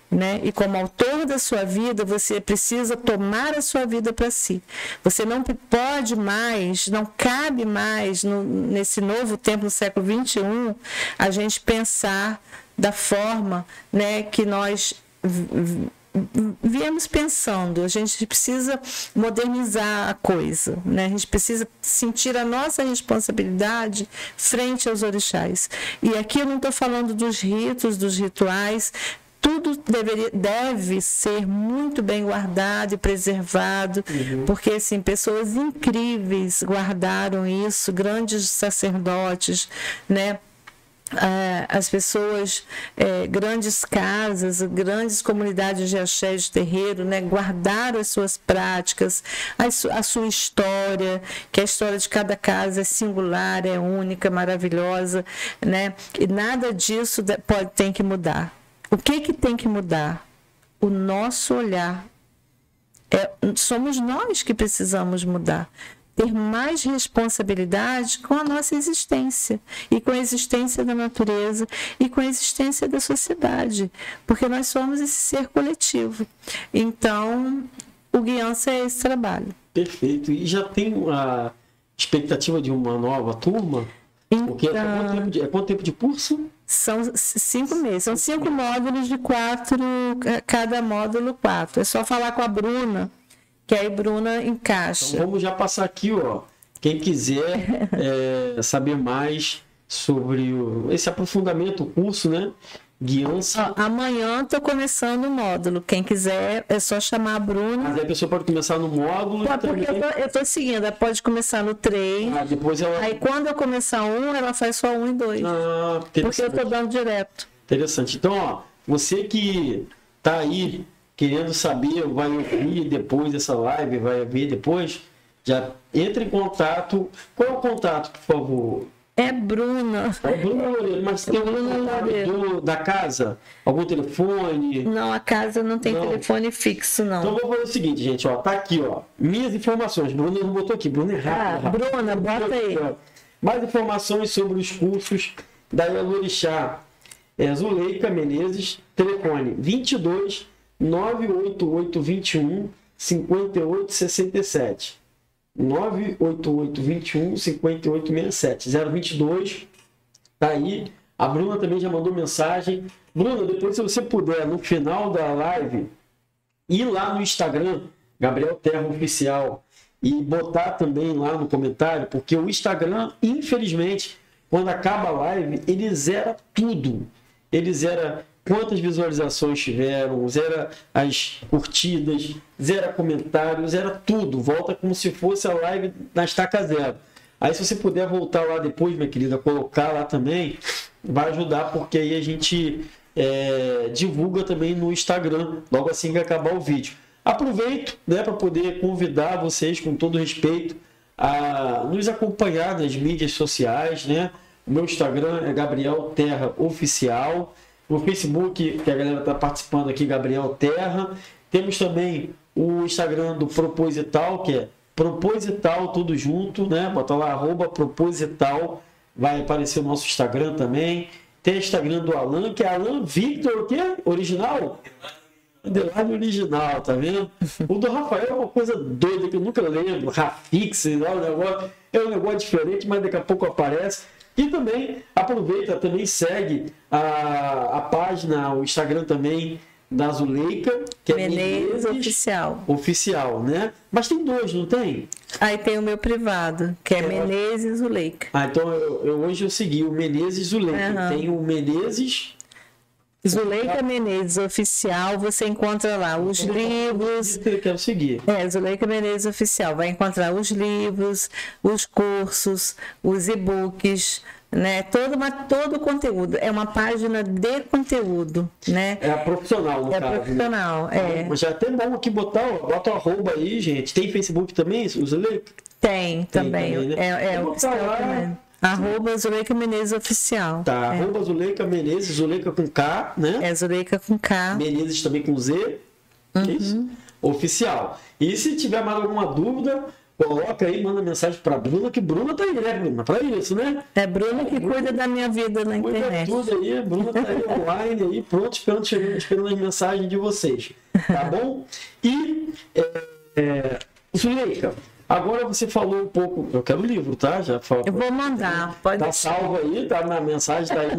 né? E como autor da sua vida, você precisa tomar a sua vida para si. Você não pode mais, não cabe mais, nesse novo tempo, no século XXI, a gente pensar da forma, né, que nós viemos pensando. A gente precisa modernizar a coisa, né? A gente precisa sentir a nossa responsabilidade frente aos orixás. E aqui eu não estou falando dos ritos, dos rituais. Tudo deve ser muito bem guardado e preservado, porque assim, pessoas incríveis guardaram isso, grandes sacerdotes, né? As pessoas, grandes casas, grandes comunidades de axé, de terreiro, né, guardaram as suas práticas, a sua história, que a história de cada casa é singular, é única, maravilhosa, né? E nada disso tem que mudar. O que tem que mudar? O nosso olhar. Somos nós que precisamos mudar. Ter mais responsabilidade com a nossa existência, e com a existência da natureza, e com a existência da sociedade, porque nós somos esse ser coletivo. Então, o guiança é esse trabalho. Perfeito. E já tem a expectativa de uma nova turma? Porque quanto tempo de curso? São 5 meses, são 5 módulos de 4, cada módulo 4. É só falar com a Bruna, que aí Bruna encaixa. Então vamos já passar aqui, ó. Quem quiser saber mais sobre esse aprofundamento, o curso, né? Guiança. Amanhã estou começando o módulo. Quem quiser, é só chamar a Bruna. Mas aí a pessoa pode começar no módulo. Porque eu estou seguindo, ela pode começar no 3. Depois ela... Aí quando eu começar 1, ela faz só 1 e 2. Porque eu estou dando direto. Interessante. Então, ó, você que está aí querendo saber, vai ouvir depois dessa live, vai ver depois, já entra em contato. Qual é o contato, por favor? É Bruna. É Bruna Loureiro, mas tem algum da casa? Algum telefone? Não, a casa não tem telefone fixo, não. Então vou fazer o seguinte, gente, ó, tá aqui, ó, minhas informações. Bruna não botou aqui, Bruna é rápido. Bruna, bota aí. Mais informações sobre os cursos da Yalorixá. Zuleika Menezes, telefone 22 988 21 58 67. 988 21 58 67. 022. Tá aí. A Bruna também já mandou mensagem. Bruna, depois, se você puder, no final da live, ir lá no Instagram, Gabriel Terra Oficial, e botar também lá no comentário, porque o Instagram, infelizmente, quando acaba a live, ele zera tudo. Ele zera quantas visualizações tiveram, zera as curtidas, zera comentários, zera tudo. Volta como se fosse a live na estaca zero. Aí se você puder voltar lá depois, minha querida, colocar lá também, vai ajudar, porque aí a gente divulga também no Instagram, logo assim que acabar o vídeo. Aproveito, né, para poder convidar vocês, com todo respeito, a nos acompanhar nas mídias sociais, né? O meu Instagram é Gabriel Terra Oficial. No Facebook, que a galera está participando aqui, Gabriel Terra. Temos também o Instagram do Proposital, que é Proposital, tudo junto, né? Bota lá, @Proposital, vai aparecer o nosso Instagram também. Tem o Instagram do Alan, que é Alan Victor, o quê? Original? Underline original, tá vendo? O do Rafael é uma coisa doida que eu nunca lembro, Rafix, é um negócio diferente, mas daqui a pouco aparece. E também aproveita, também segue a página, o Instagram também da Zuleika, que é Menezes Oficial, né? Mas tem dois, não tem? Aí tem o meu privado, que é Menezes Zuleika. Então hoje eu segui o Menezes Zuleika. Tem o Menezes... Zuleika Menezes Oficial, você encontra lá os livros. Eu quero seguir. Zuleika Menezes Oficial. Vai encontrar os livros, os cursos, os e-books, né? Todo o conteúdo. É uma página de conteúdo, né? É a profissional, no caso. É profissional, Mas já é até bom aqui bota o arroba aí, gente. Tem Facebook também, Zuleika? Tem também. Né? É oficial também. @Zuleika Menezes Oficial. Tá, @Zuleika Menezes, Zuleika com K, né? É Zuleika com K. Menezes também com Z. Isso? Oficial. E se tiver mais alguma dúvida, coloca aí, manda mensagem pra Bruna, que Bruna tá aí, né, Bruna? Pra isso, né? É Bruna que cuida da minha vida na internet. Tudo aí, Bruna tá aí online, aí, pronto, esperando as mensagens de vocês. Tá bom? E, Zuleika, agora você falou um pouco. Eu quero o livro, tá? Já falou. Eu vou mandar. Pode tá salvo aí, tá na mensagem, tá aí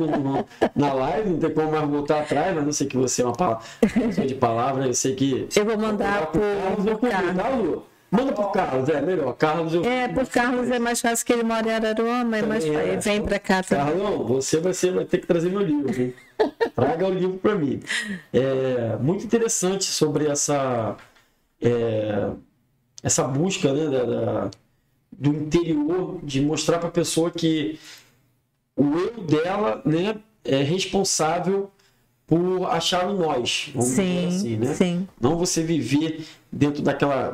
na live, não tem como mais voltar atrás, mas não sei que você é uma pessoa de palavra, eu sei que. Eu vou mandar pro Carlos. Manda pro Carlos, é melhor. Carlos, pro Carlos é mais fácil, que ele mora em Araruama, ele vem pra cá também. Carlão, você vai ter que trazer meu livro, hein? Traga o livro para mim. É muito interessante sobre essa busca, né, do interior, de mostrar para a pessoa que o eu dela, né, é responsável por achar o nós, vamos dizer assim, né? Sim. Não você viver dentro do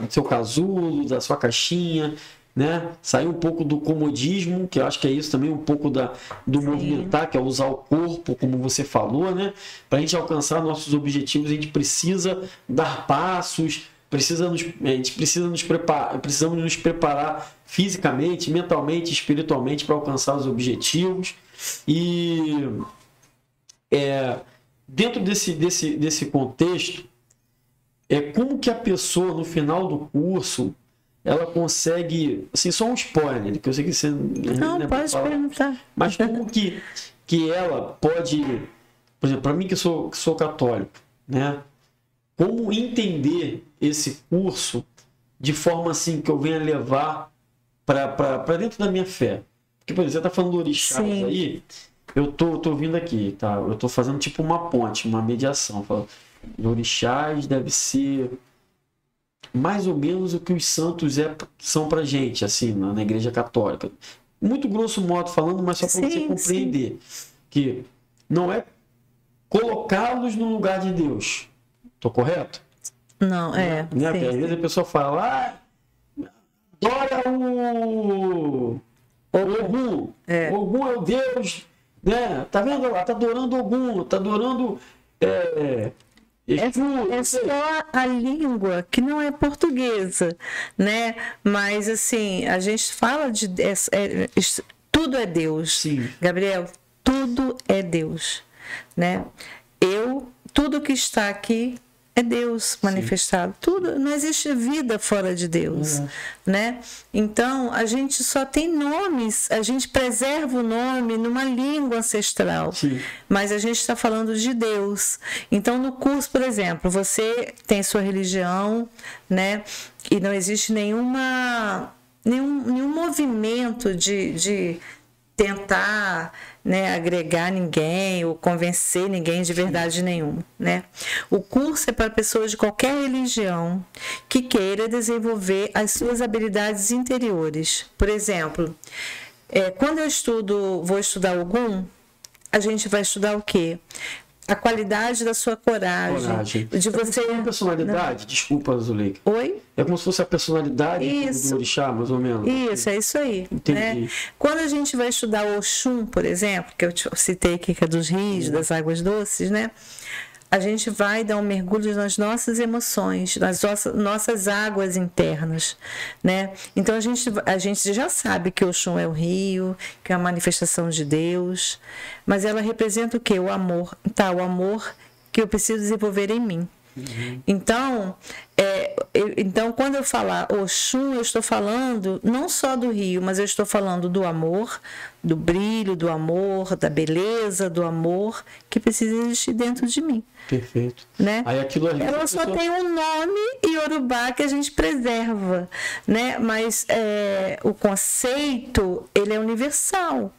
seu casulo, da sua caixinha, né? Sair um pouco do comodismo, que eu acho que é isso também, um pouco do movimentar, que é usar o corpo, como você falou, né? Para a gente alcançar nossos objetivos, a gente precisa dar passos, precisamos nos preparar fisicamente, mentalmente, espiritualmente para alcançar os objetivos. E dentro desse contexto, como que a pessoa, no final do curso, ela consegue, assim, só um spoiler, que eu sei que você não pode perguntar, mas como que ela pode, por exemplo, para mim que sou católico, né? Como entender esse curso de forma assim que eu venha levar para dentro da minha fé? Porque, por exemplo, você está falando do orixás aí, eu tô vindo aqui, tá? Eu tô fazendo tipo uma ponte, uma mediação. Falo, orixás deve ser mais ou menos o que os santos são pra gente, assim, na igreja católica. Muito grosso modo falando, mas só para você compreender que não é colocá-los no lugar de Deus. Tô correto? Não, né? Porque às vezes a pessoa fala, adora o Ogum. Ogum é o Deus, né? Tá vendo lá? Tá adorando Ogum, tá adorando é só a língua que não é portuguesa, né? Mas assim, a gente fala de tudo é Deus. Sim. Gabriel, tudo é Deus, né? Tudo que está aqui é Deus manifestado. Tudo, não existe vida fora de Deus, né? Então, a gente só tem nomes, a gente preserva o nome numa língua ancestral, mas a gente está falando de Deus. Então, no curso, por exemplo, você tem sua religião, né? E não existe nenhum movimento de tentar, né, agregar ninguém ou convencer ninguém de verdade nenhuma, né? O curso é para pessoas de qualquer religião que queira desenvolver as suas habilidades interiores. Por exemplo, quando eu vou estudar Ogum, a gente vai estudar o quê? A qualidade da sua coragem. De você... É uma personalidade? Não. Desculpa, Zuleika. Oi? É como se fosse a personalidade do orixá, mais ou menos. Isso, é isso aí. Entendi. Né? Quando a gente vai estudar Oxum, por exemplo, que eu citei aqui, que é dos rios, das águas doces, né? A gente vai dar um mergulho nas nossas emoções, nas nossas águas internas, né? Então a gente já sabe que o Oxum é o rio, que é a manifestação de Deus, mas ela representa o quê? O amor. Tá, o amor que eu preciso desenvolver em mim. Uhum. Então, quando eu falar Oxum, eu estou falando não só do rio, mas eu estou falando do amor, do brilho, do amor, da beleza, do amor que precisa existir dentro de mim. Perfeito. Né? Aí aquilo ali, ela só tem um nome iorubá que a gente preserva, né? Mas o conceito, ele é universal,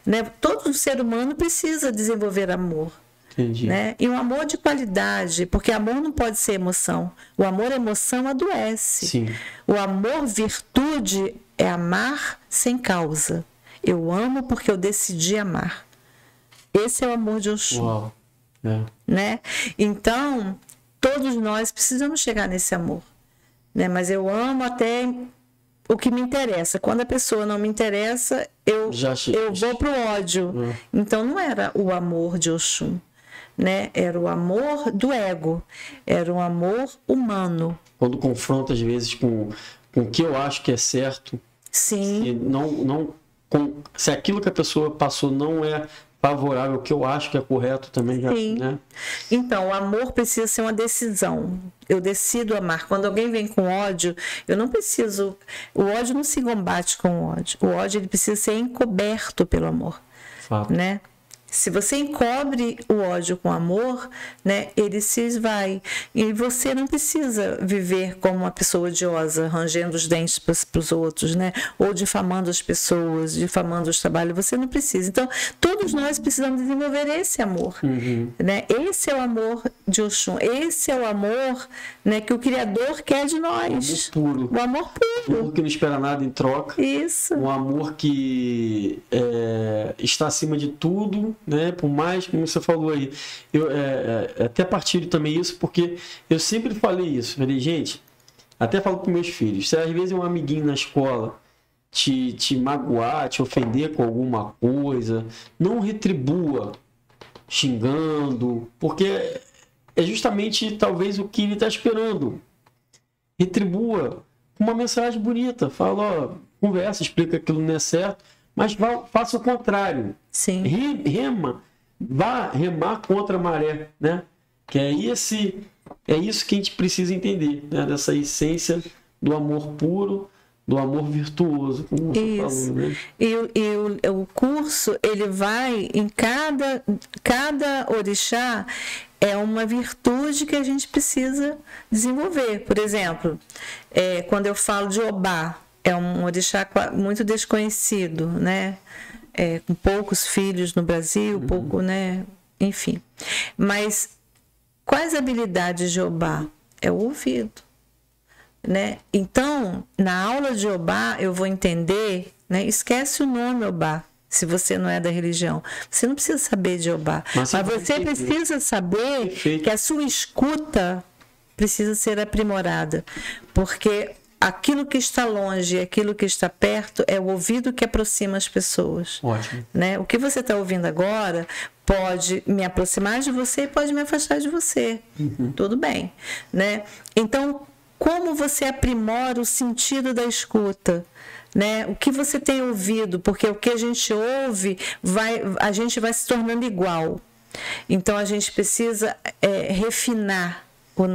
né? Todo ser humano precisa desenvolver amor. Entendi. Né? E um amor de qualidade, porque amor não pode ser emoção. O amor, emoção, adoece. Sim. O amor, virtude, é amar sem causa. Eu amo porque eu decidi amar. Esse é o amor de Oxum. Uau. É. Né? Então, todos nós precisamos chegar nesse amor. Né? Mas eu amo até o que me interessa. Quando a pessoa não me interessa, eu vou para o ódio. Então, não era o amor de Oxum. Né? Era o amor do ego, era um amor humano. Quando confronta às vezes com o que eu acho que é certo, sim, se aquilo que a pessoa passou não é favorável ao que eu acho que é correto também, já, sim. Né? Então, o amor precisa ser uma decisão. Eu decido amar. Quando alguém vem com ódio, eu não preciso. O ódio não se combate com o ódio. O ódio ele precisa ser encoberto pelo amor. Fato. Né? Se você encobre o ódio com amor, né, ele se esvai. E você não precisa viver como uma pessoa odiosa, rangendo os dentes para os outros, né? Ou difamando as pessoas, difamando os trabalhos. Você não precisa. Então, todos nós precisamos desenvolver esse amor. Uhum. Né? Esse é o amor de Oxum. Esse é o amor, né, que o Criador quer de nós. O amor puro. O amor puro. Um amor que não espera nada em troca. Isso. Um amor que está acima de tudo. Né? Por mais, como você falou aí, eu até partilho também isso, porque eu sempre falei isso. Falei, gente, até falo para meus filhos, se às vezes um amiguinho na escola te magoar, te ofender com alguma coisa, não retribua xingando, porque é justamente talvez o que ele está esperando. Retribua com uma mensagem bonita, fala, ó, conversa, explica que aquilo não é certo, mas faça o contrário. Sim. Vá remar contra a maré, né? Que é isso que a gente precisa entender, né? Dessa essência do amor puro, do amor virtuoso, como você falou, né? E o curso, ele vai em cada orixá, é uma virtude que a gente precisa desenvolver. Por exemplo, quando eu falo de Obá, é um orixá muito desconhecido, né? Com poucos filhos no Brasil, pouco, né? Enfim. Mas quais habilidades de Obá? É o ouvido, né? Então, na aula de Obá, eu vou entender, né? Esquece o nome Obá, se você não é da religião. Você não precisa saber de Obá. Mas você precisa saber que a sua escuta precisa ser aprimorada. Porque aquilo que está longe e aquilo que está perto é o ouvido que aproxima as pessoas. Ótimo. Né? O que você está ouvindo agora pode me aproximar de você e pode me afastar de você. Uhum. Tudo bem. Né? Então, como você aprimora o sentido da escuta? Né? O que você tem ouvido? Porque o que a gente ouve, a gente vai se tornando igual. Então, a gente precisa refinar o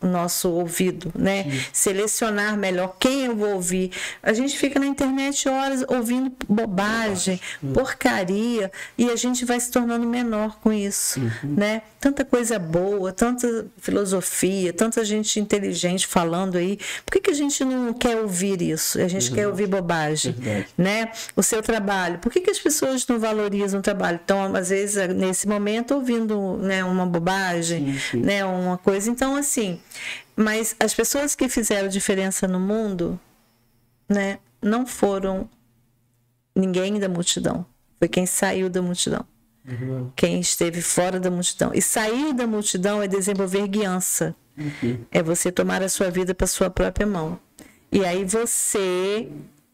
nosso ouvido, né? Sim. Selecionar melhor quem eu vou ouvir. A gente fica na internet horas ouvindo bobagem, porcaria, e a gente vai se tornando menor com isso, né? Tanta coisa boa, tanta filosofia, tanta gente inteligente falando aí. Por que a gente não quer ouvir isso? A gente quer ouvir bobagem, né? O seu trabalho. Por que as pessoas não valorizam o trabalho? Então, às vezes, nesse momento, ouvindo, né, uma bobagem, né, uma coisa. Então, assim, mas as pessoas que fizeram diferença no mundo, né, não foram ninguém da multidão. Foi quem saiu da multidão. Quem esteve fora da multidão. E sair da multidão é desenvolver guiança. É você tomar a sua vida para sua própria mão. E aí você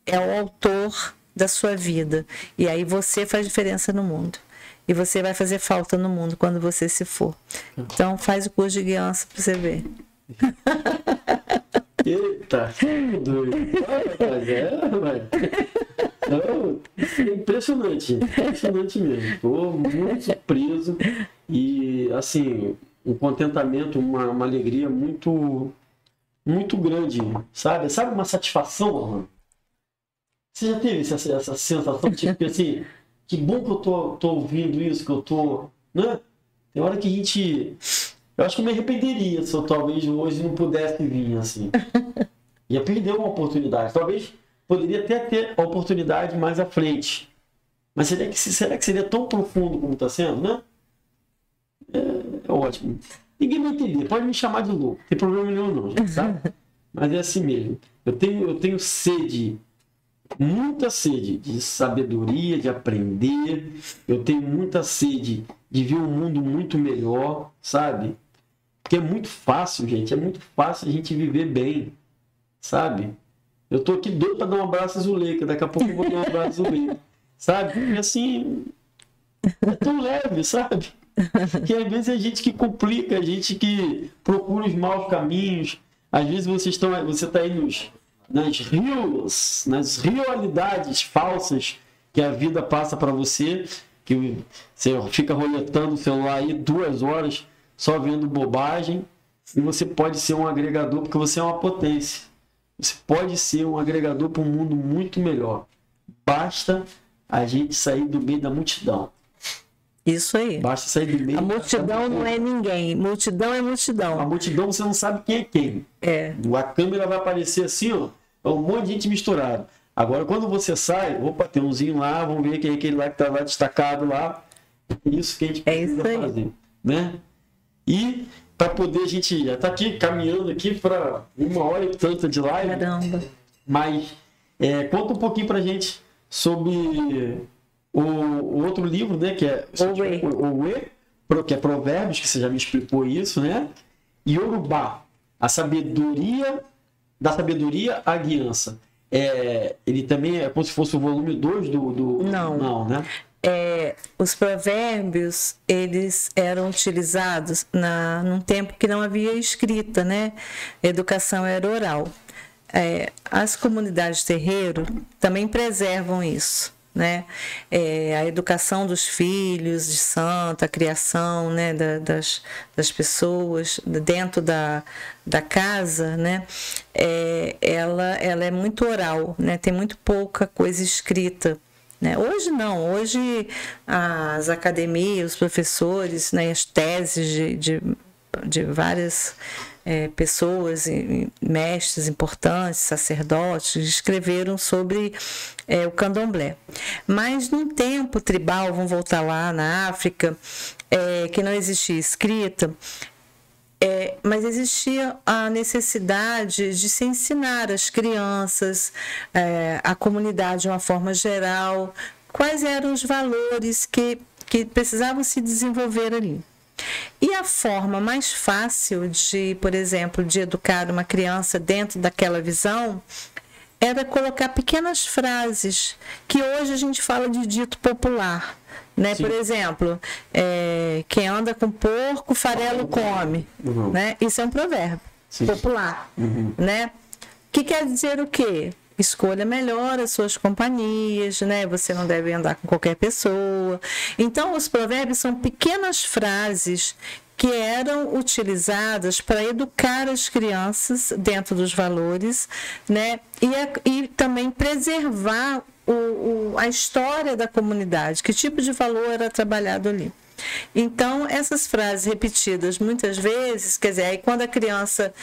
é o autor da sua vida. E aí você faz diferença no mundo. E você vai fazer falta no mundo quando você se for. Então faz o curso de guiança para você ver. Eita, que doido. É impressionante mesmo. Estou muito surpreso e, assim, um contentamento, uma alegria muito grande, sabe? Sabe uma satisfação, Orlando? Você já teve essa sensação, tipo, assim, que bom que eu tô ouvindo isso, que eu tô, né? Tem hora que a gente... Eu acho que eu me arrependeria se eu talvez hoje não pudesse vir, assim. Ia perder uma oportunidade. Talvez poderia até ter a oportunidade mais à frente. Mas será que seria tão profundo como está sendo, né? É ótimo. Ninguém vai entender. Pode me chamar de louco. Não tem problema nenhum, não, gente, sabe? Mas é assim mesmo. Eu tenho sede, muita sede de sabedoria, de aprender. Eu tenho muita sede de ver um mundo muito melhor, sabe? Porque é muito fácil, gente. É muito fácil a gente viver bem, sabe? Eu tô aqui doido para dar um abraço a Zuleika. Daqui a pouco eu vou dar um abraço a Zuleika. Sabe? E assim, é tão leve, sabe? Que às vezes é a gente que complica, a gente que procura os maus caminhos. Às vezes você está aí nas realidades falsas que a vida passa para você, que você fica roletando o celular aí 2 horas só vendo bobagem, e você pode ser um agregador porque você é uma potência. Você pode ser um agregador para um mundo muito melhor. Basta a gente sair do meio da multidão. Isso aí. Basta sair do meio. A multidão não é ninguém. Multidão é multidão. A multidão você não sabe quem é quem. É. A câmera vai aparecer assim, ó. É um monte de gente misturado. Agora, quando você sai, opa, tem umzinho lá, vamos ver quem é aquele lá que está lá destacado lá. Isso que a gente precisa fazer, né? E para poder a gente já tá aqui caminhando aqui para 1 hora e tanta de live. Caramba. Mas conta um pouquinho pra gente sobre o outro livro, né, que é que é Provérbios, que você já me explicou isso, né? E Yorubá, da sabedoria à guiança. Ele também é como se fosse o volume 2 do... Não, né? Os provérbios, eles eram utilizados num tempo que não havia escrita, né? A educação era oral. As comunidades terreiro também preservam isso, né? A educação dos filhos de santo, a criação, né, das pessoas dentro da casa, né? Ela é muito oral, né? Tem muito pouca coisa escrita. Hoje não, hoje as academias, os professores, né, as teses de várias pessoas, mestres importantes, sacerdotes, escreveram sobre o candomblé. Mas num tempo tribal, vamos voltar lá na África, que não existia escrita, mas existia a necessidade de se ensinar às crianças, à comunidade de uma forma geral, quais eram os valores que precisavam se desenvolver ali. E a forma mais fácil de, por exemplo, de educar uma criança dentro daquela visão era colocar pequenas frases que hoje a gente fala de dito popular. Né? Por exemplo, quem anda com porco, farelo come. Né? Isso é um provérbio popular. Né? Que quer dizer o quê? Escolha melhor as suas companhias, né? Você não deve andar com qualquer pessoa. Então, os provérbios são pequenas frases que eram utilizadas para educar as crianças dentro dos valores, né? E também preservar a história da comunidade, que tipo de valor era trabalhado ali. Então, essas frases repetidas muitas vezes, quer dizer, aí quando a criança,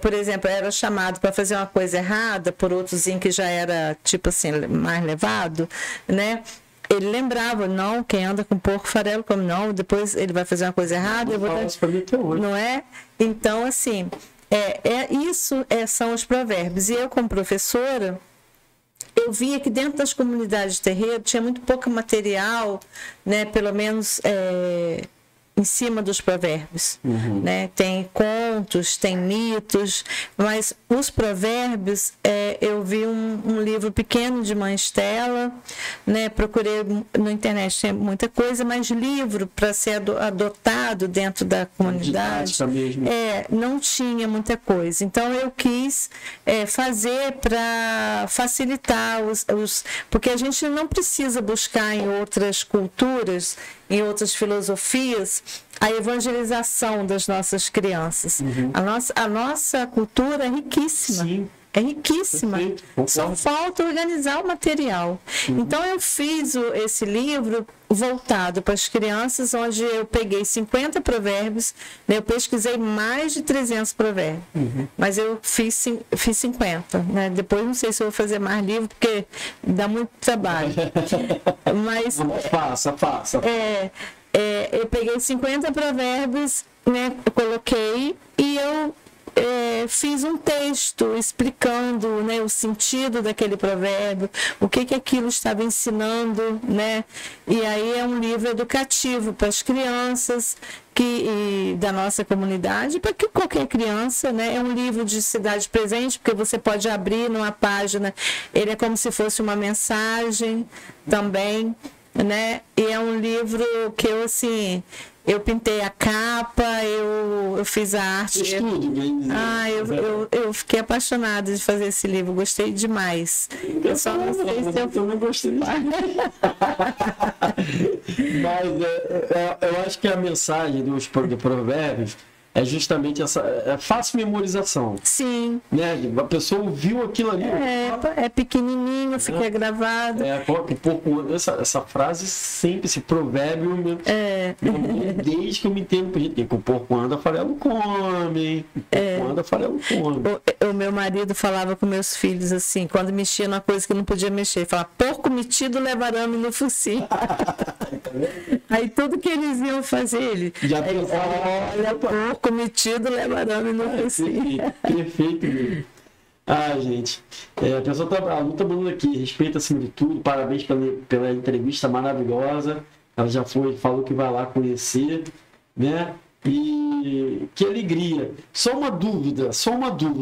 por exemplo, era chamado para fazer uma coisa errada por outros que já era, tipo assim, mais levado, né? Ele lembrava, não, quem anda com porco farelo come, não, depois ele vai fazer uma coisa errada, eu vou dar... Não é? Então, assim, isso são os provérbios. E eu, como professora, eu via que dentro das comunidades de terreiro tinha muito pouco material, né, pelo menos em cima dos provérbios. Né? Tem contos, tem mitos, mas os provérbios, eu vi um livro pequeno de Mãe Estela, né? Procurei na internet, tem muita coisa, mas livro para ser adotado dentro da comunidade, não tinha muita coisa. Então eu quis fazer para facilitar porque a gente não precisa buscar em outras culturas, em outras filosofias, a evangelização das nossas crianças. A nossa cultura é riquíssima. Sim. É riquíssima. Só falta organizar o material. Então, eu fiz esse livro voltado para as crianças, onde eu peguei 50 provérbios, né? Eu pesquisei mais de 300 provérbios, mas eu fiz 50. Né? Depois, não sei se eu vou fazer mais livro, porque dá muito trabalho. Mas faça. Eu peguei 50 provérbios, né? Eu coloquei e eu fiz um texto explicando, né, o sentido daquele provérbio, o que aquilo estava ensinando, né? E aí é um livro educativo para as crianças da nossa comunidade, para que qualquer criança, né? É um livro de cidade presente, porque você pode abrir numa página, ele é como se fosse uma mensagem também, né? E é um livro que eu pintei a capa, eu fiz a arte. Eu fiquei apaixonada de fazer esse livro, gostei demais. Eu só não sei se eu também gostei demais. Mas eu acho que a mensagem dos provérbios é justamente essa fácil memorização. Sim. Né? A pessoa ouviu aquilo ali. É pequenininho, fica gravado. Essa frase sempre, esse provérbio, desde que eu me entendo por gente, que o porco anda, farelo come. O porco anda, farelo come. O meu marido falava com meus filhos assim, quando mexia numa coisa que não podia mexer, falava, porco metido leva arame no focinho. Aí tudo que eles iam fazer, ele olha, porco metido leva arame no focinho. Perfeito mesmo. Gente, a pessoa tá mandando aqui, respeito acima de tudo, parabéns pela entrevista maravilhosa. Ela já falou que vai lá conhecer, né? E que alegria. Só uma dúvida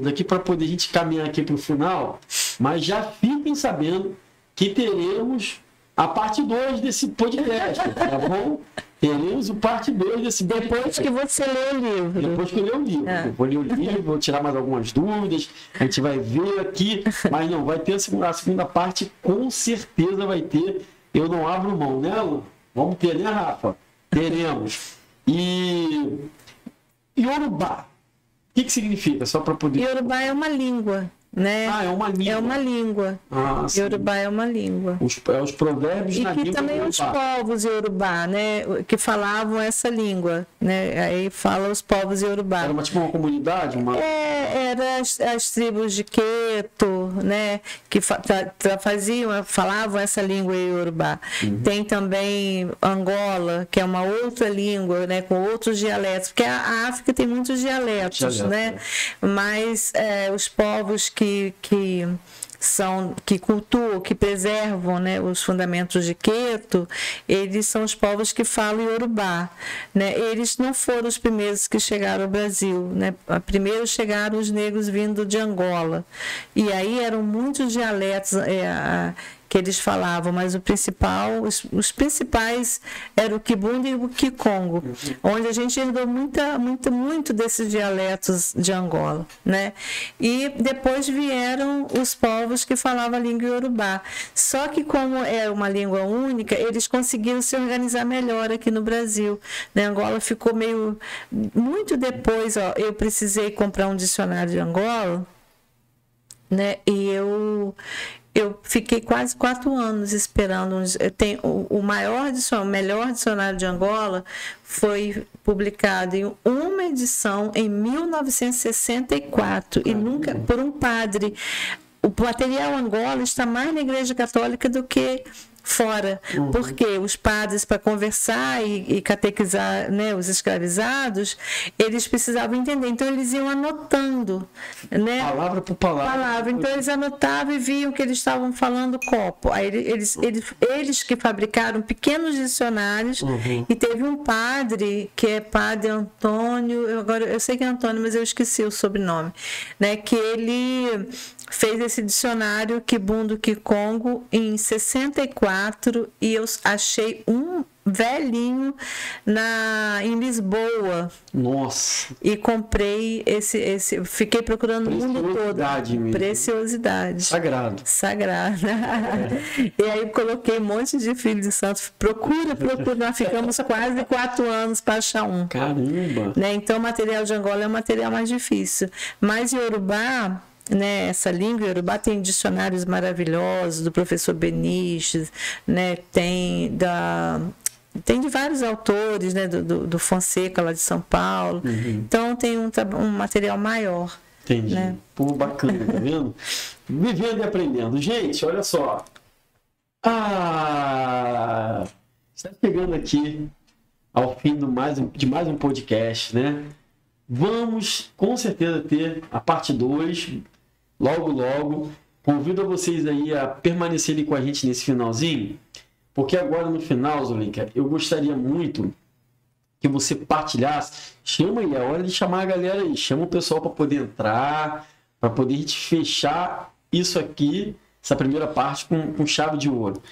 aqui para poder a gente caminhar aqui para o final, mas já fiquem sabendo que teremos a parte 2 desse podcast, tá bom? Teremos o parte 2 desse podcast. Depois que você lê o livro. Depois que eu ler o livro. Eu vou ler o livro, vou tirar mais algumas dúvidas, a gente vai ver aqui, mas não, vai ter a segunda parte, com certeza vai ter. Eu não abro mão, né, Lu? Vamos ter, né, Rafa? Teremos. E Yorubá, o que significa? Só para poder... Yorubá é uma língua, né? É uma língua. É uma língua. Yorubá é uma língua. Os provérbios na língua. E que também os povos Yorubá, né? Que falavam essa língua, né? Aí fala os povos Yorubá. Era tipo uma comunidade? Era as tribos de Queto, né? Que falavam essa língua Yorubá. Tem também Angola, que é uma outra língua, né? Com outros dialetos. Porque a África tem muitos dialetos, né? Mas os povos que cultuam, que preservam, né, os fundamentos de Queto, eles são os povos que falam Yorubá, né? Eles não foram os primeiros que chegaram ao Brasil, né? Primeiro chegaram os negros vindo de Angola, e aí eram muitos dialetos que eles falavam, mas os principais eram o Kimbundu e o Kikongo, onde a gente herdou muito desses dialetos de Angola, né? E depois vieram os povos que falavam a língua iorubá. Só que como é uma língua única, eles conseguiram se organizar melhor aqui no Brasil, né? Angola ficou muito depois, eu precisei comprar um dicionário de Angola, né? E eu fiquei quase 4 anos esperando. O melhor dicionário de Angola foi publicado em uma edição em 1964 e nunca por um padre. O material Angola está mais na Igreja Católica do que fora, porque os padres, para conversar e catequizar, né, os escravizados, eles precisavam entender, então eles iam anotando, né? Palavra por palavra. Então eles anotavam e viam que eles estavam falando copo. Aí eles que fabricaram pequenos dicionários, e teve um padre, que é Padre Antônio, eu sei que é Antônio, mas eu esqueci o sobrenome, né, que ele fez esse dicionário Kimbundu Kikongo em 64 e eu achei um velhinho em Lisboa. Nossa! E comprei fiquei procurando o mundo todo. Mesmo. Preciosidade. Sagrado. E aí coloquei um monte de filho de santo. Procura. Nós ficamos quase 4 anos para achar um. Caramba! Né? Então o material de Angola é um material mais difícil. Mas Iorubá, né, essa língua iorubá tem dicionários maravilhosos do professor Beniches, né, tem de vários autores, né, do Fonseca lá de São Paulo. Então tem um material maior. Entendi. Né? Pô, bacana, tá vendo? Vivendo e aprendendo. Gente, olha só. Está chegando aqui ao fim de mais um podcast, né? Vamos com certeza ter a parte 2 logo. Convido vocês aí a permanecerem com a gente nesse finalzinho, porque agora no final, Zuleika, eu gostaria muito que você partilhasse. Chama aí, é hora de chamar a galera aí, chama o pessoal para poder entrar, para poder a gente fechar isso aqui, essa primeira parte com chave de ouro.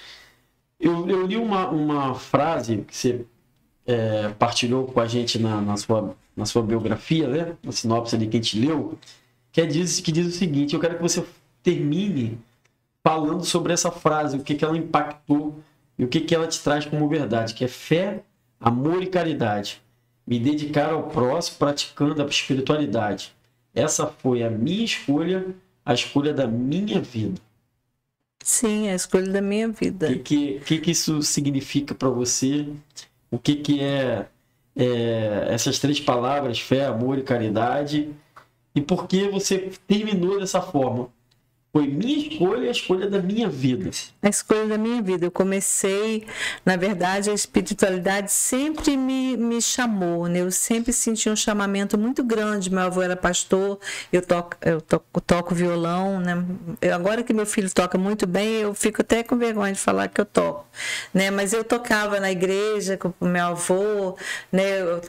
Eu li uma frase que você partilhou com a gente na sua biografia, né? Na sinopse ali que a gente leu, que diz o seguinte: eu quero que você termine falando sobre essa frase, o que ela impactou e o que ela te traz como verdade, que é fé, amor e caridade. Me dedicar ao próximo praticando a espiritualidade. Essa foi a minha escolha, a escolha da minha vida. Sim, a escolha da minha vida. O que isso significa para você? O que é essas 3 palavras, fé, amor e caridade? E por que você terminou dessa forma? Foi minha escolha, a escolha da minha vida. A escolha da minha vida. Eu comecei, na verdade, a espiritualidade sempre me chamou, né? Eu sempre senti um chamamento muito grande. Meu avô era pastor, eu toco violão, né? Agora que meu filho toca muito bem, eu fico até com vergonha de falar que eu toco, né? Mas eu tocava na igreja com o meu avô, né?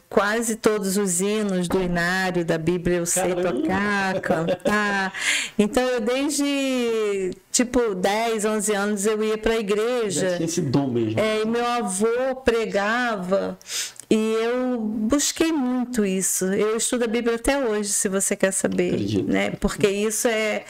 Quase todos os hinos do Inário, da Bíblia, eu sei tocar, cantar. Então, eu desde 10, 11 anos eu ia para a igreja. Já tinha esse dom mesmo. E meu avô pregava e eu busquei muito isso. Eu estudo a Bíblia até hoje, se você quer saber. Acredito. Né? Porque isso é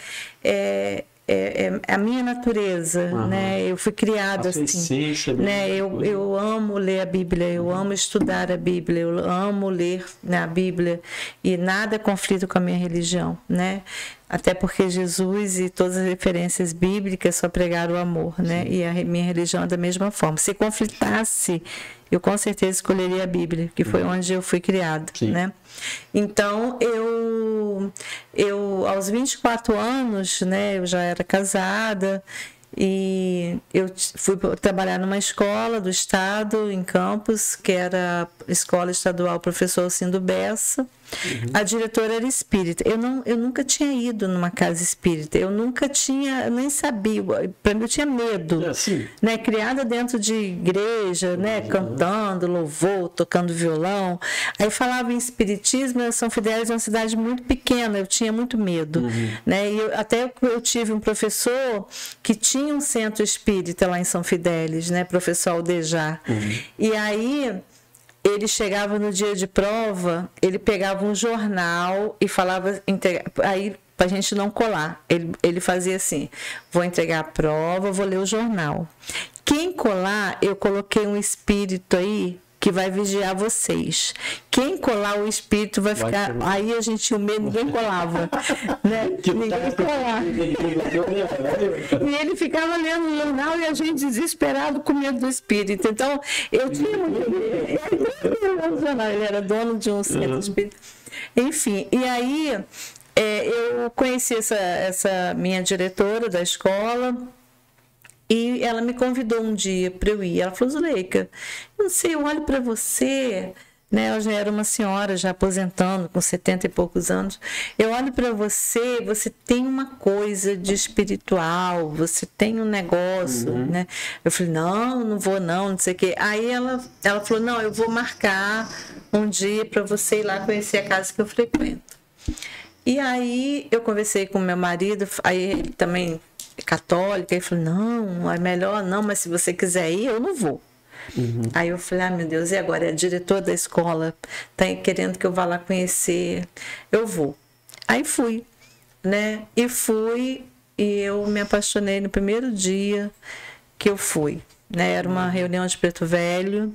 a minha natureza, né? Eu fui criada assim, essência, né? Eu amo ler a Bíblia, eu amo estudar a Bíblia, eu amo ler, né, a Bíblia, e nada é conflito com a minha religião, né? Até porque Jesus e todas as referências bíblicas só pregaram o amor, né? E a minha religião é da mesma forma. Se conflitasse, eu com certeza escolheria a Bíblia, que foi onde eu fui criada, né? Então, eu aos 24 anos, né, eu já era casada e eu fui trabalhar numa escola do estado, em Campos, que era a Escola Estadual Professor Alcindo Bessa. A diretora era espírita. Eu nunca tinha ido numa casa espírita. Eu nunca tinha, nem sabia. Para mim, eu tinha medo. Né? Criada dentro de igreja, né? Cantando louvor, tocando violão. Aí falava em espiritismo. São Fidélis é uma cidade muito pequena. Eu tinha muito medo. Né? E até eu tive um professor que tinha um centro espírita lá em São Fidélis, né? Professor Aldejar. E aí ele chegava no dia de prova, ele pegava um jornal e falava, aí para a gente não colar, ele fazia assim: vou entregar a prova, vou ler o jornal. Quem colar, eu coloquei um espírito aí que vai vigiar vocês. Quem colar, o espírito vai ficar. Aí a gente tinha medo, ninguém colava. Né? Ninguém colava. E ele ficava lendo o jornal e a gente desesperado com medo do espírito. Então, eu tinha muito medo. Ele era dono de um centro espírita. Enfim, e aí eu conheci essa minha diretora da escola. E ela me convidou um dia para eu ir. Ela falou: Zuleika, eu não sei, eu olho para você, né? Eu já era uma senhora, já aposentando, com 70 e poucos anos. Eu olho para você, você tem uma coisa de espiritual, você tem um negócio, né? Eu falei: não vou não sei o quê. Aí ela falou: não, eu vou marcar um dia para você ir lá conhecer a casa que eu frequento. E aí eu conversei com meu marido, aí ele também católica, e falou: não, é melhor não, mas se você quiser ir, eu não vou. Aí eu falei: meu Deus, e agora? É a diretora da escola, tá querendo que eu vá lá conhecer, eu vou. Aí fui, né? E eu me apaixonei no primeiro dia que eu fui, né? Era uma reunião de Preto Velho,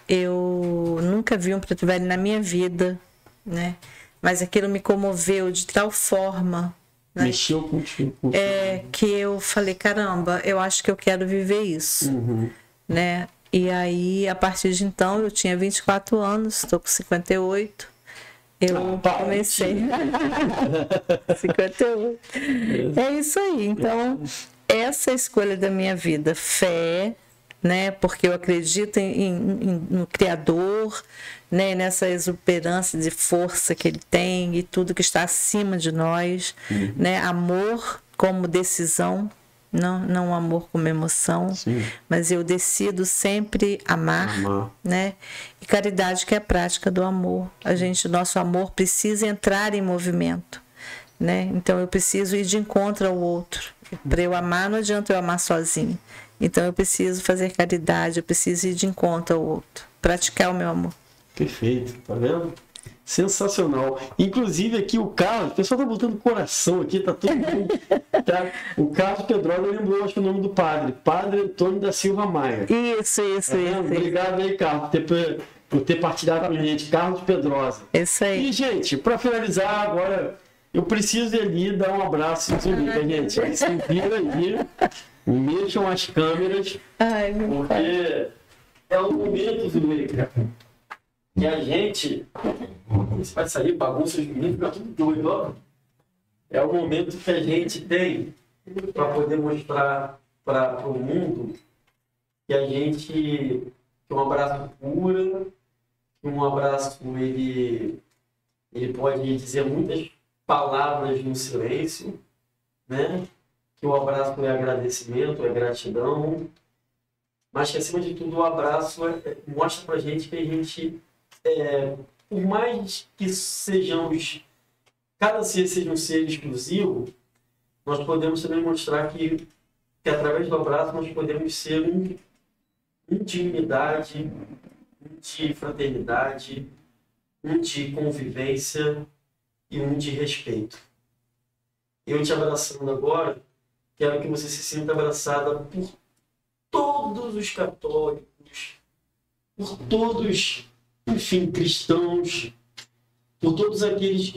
eu nunca vi um Preto Velho na minha vida, né? Mas aquilo me comoveu de tal forma, né? Mexeu contigo. Que eu falei: caramba, eu acho que eu quero viver isso. Né? E aí, a partir de então, eu tinha 24 anos, estou com 58. Eu comecei. 58. É isso aí. Então, essa é a escolha da minha vida. Fé, né? Porque eu acredito no Criador, né? Nessa exuberância de força que ele tem e tudo que está acima de nós, né? Amor como decisão, não amor como emoção. Sim. Mas eu decido sempre amar. Né? E caridade, que é a prática do amor. Nosso amor precisa entrar em movimento, né? Então eu preciso ir de encontro ao outro. Para eu amar, não adianta eu amar sozinho. Então eu preciso fazer caridade, eu preciso ir de encontro ao outro, praticar o meu amor. Perfeito, tá vendo? Sensacional. Inclusive aqui o Carlos, o pessoal tá botando coração aqui, tá todo mundo. Tá? O Carlos Pedrosa lembrou, acho que o nome do padre Antônio da Silva Maia. Isso. Obrigado aí, Carlos, por ter partilhado com a gente, Carlos Pedrosa. Isso aí. E, gente, para finalizar agora, eu preciso ir ali dar um abraço em Zuleika, gente. Se vira aí, mexam as câmeras, porque é um momento, Zuleika, que a gente... Isso vai sair bagunça, os meninos ficam tudo doido, ó. É o momento que a gente tem para poder mostrar para o mundo que a gente... que um abraço cura, que um abraço ele pode dizer muitas palavras no silêncio, né? Que o abraço é agradecimento, é gratidão, mas que acima de tudo o abraço mostra pra gente que a gente, por mais que sejamos, cada ser seja um ser exclusivo, nós podemos também mostrar que através do abraço nós podemos ser um de unidade, um de fraternidade, um de convivência e um de respeito. Eu te abraçando agora, quero que você se sinta abraçada por todos os católicos, por todos, enfim, cristãos, por todos aqueles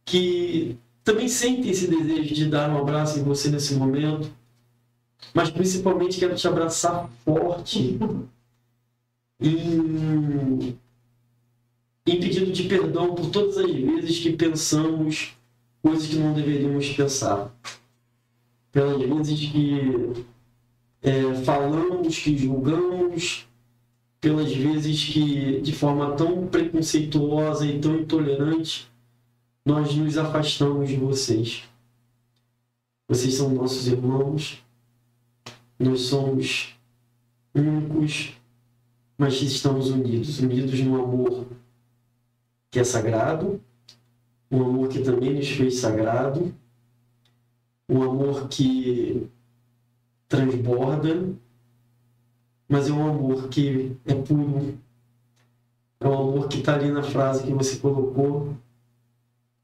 que também sentem esse desejo de dar um abraço em você nesse momento, mas principalmente quero te abraçar forte em pedido de perdão por todas as vezes que pensamos coisas que não deveríamos pensar. Pelas vezes que falamos, que julgamos, pelas vezes que, de forma tão preconceituosa e tão intolerante, nós nos afastamos de vocês. Vocês são nossos irmãos, nós somos únicos, mas estamos unidos no amor que é sagrado, um amor que também nos fez sagrado, um amor que transborda, mas é um amor que é puro, é um amor que está ali na frase que você colocou,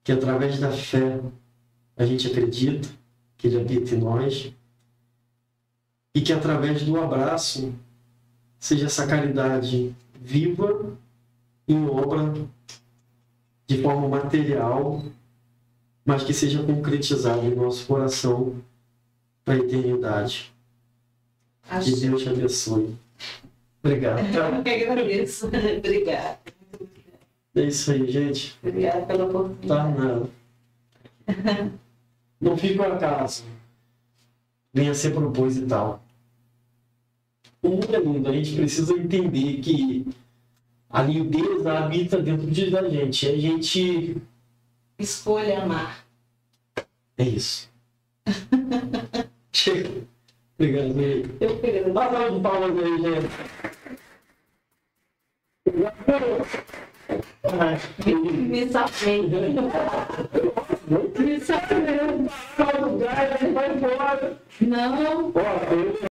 que através da fé a gente acredita que Ele habita em nós, e que através do abraço seja essa caridade viva em obra de forma material, mas que seja concretizada em nosso coração para a eternidade. Que Deus te abençoe. Obrigado. Eu que agradeço. Obrigada. É isso aí, gente. Obrigada pela oportunidade. Tá nada. Não fica ao acaso. Venha ser proposital. O mundo é lindo, a gente precisa entender que a lindeza habita dentro da gente. A gente... Escolha amar. É isso. Chega. Obrigado, amigo. Eu que agradeço. Dá uma de palmas aí, gente. Me safei. Me safei. Vai embora. Não. Ó,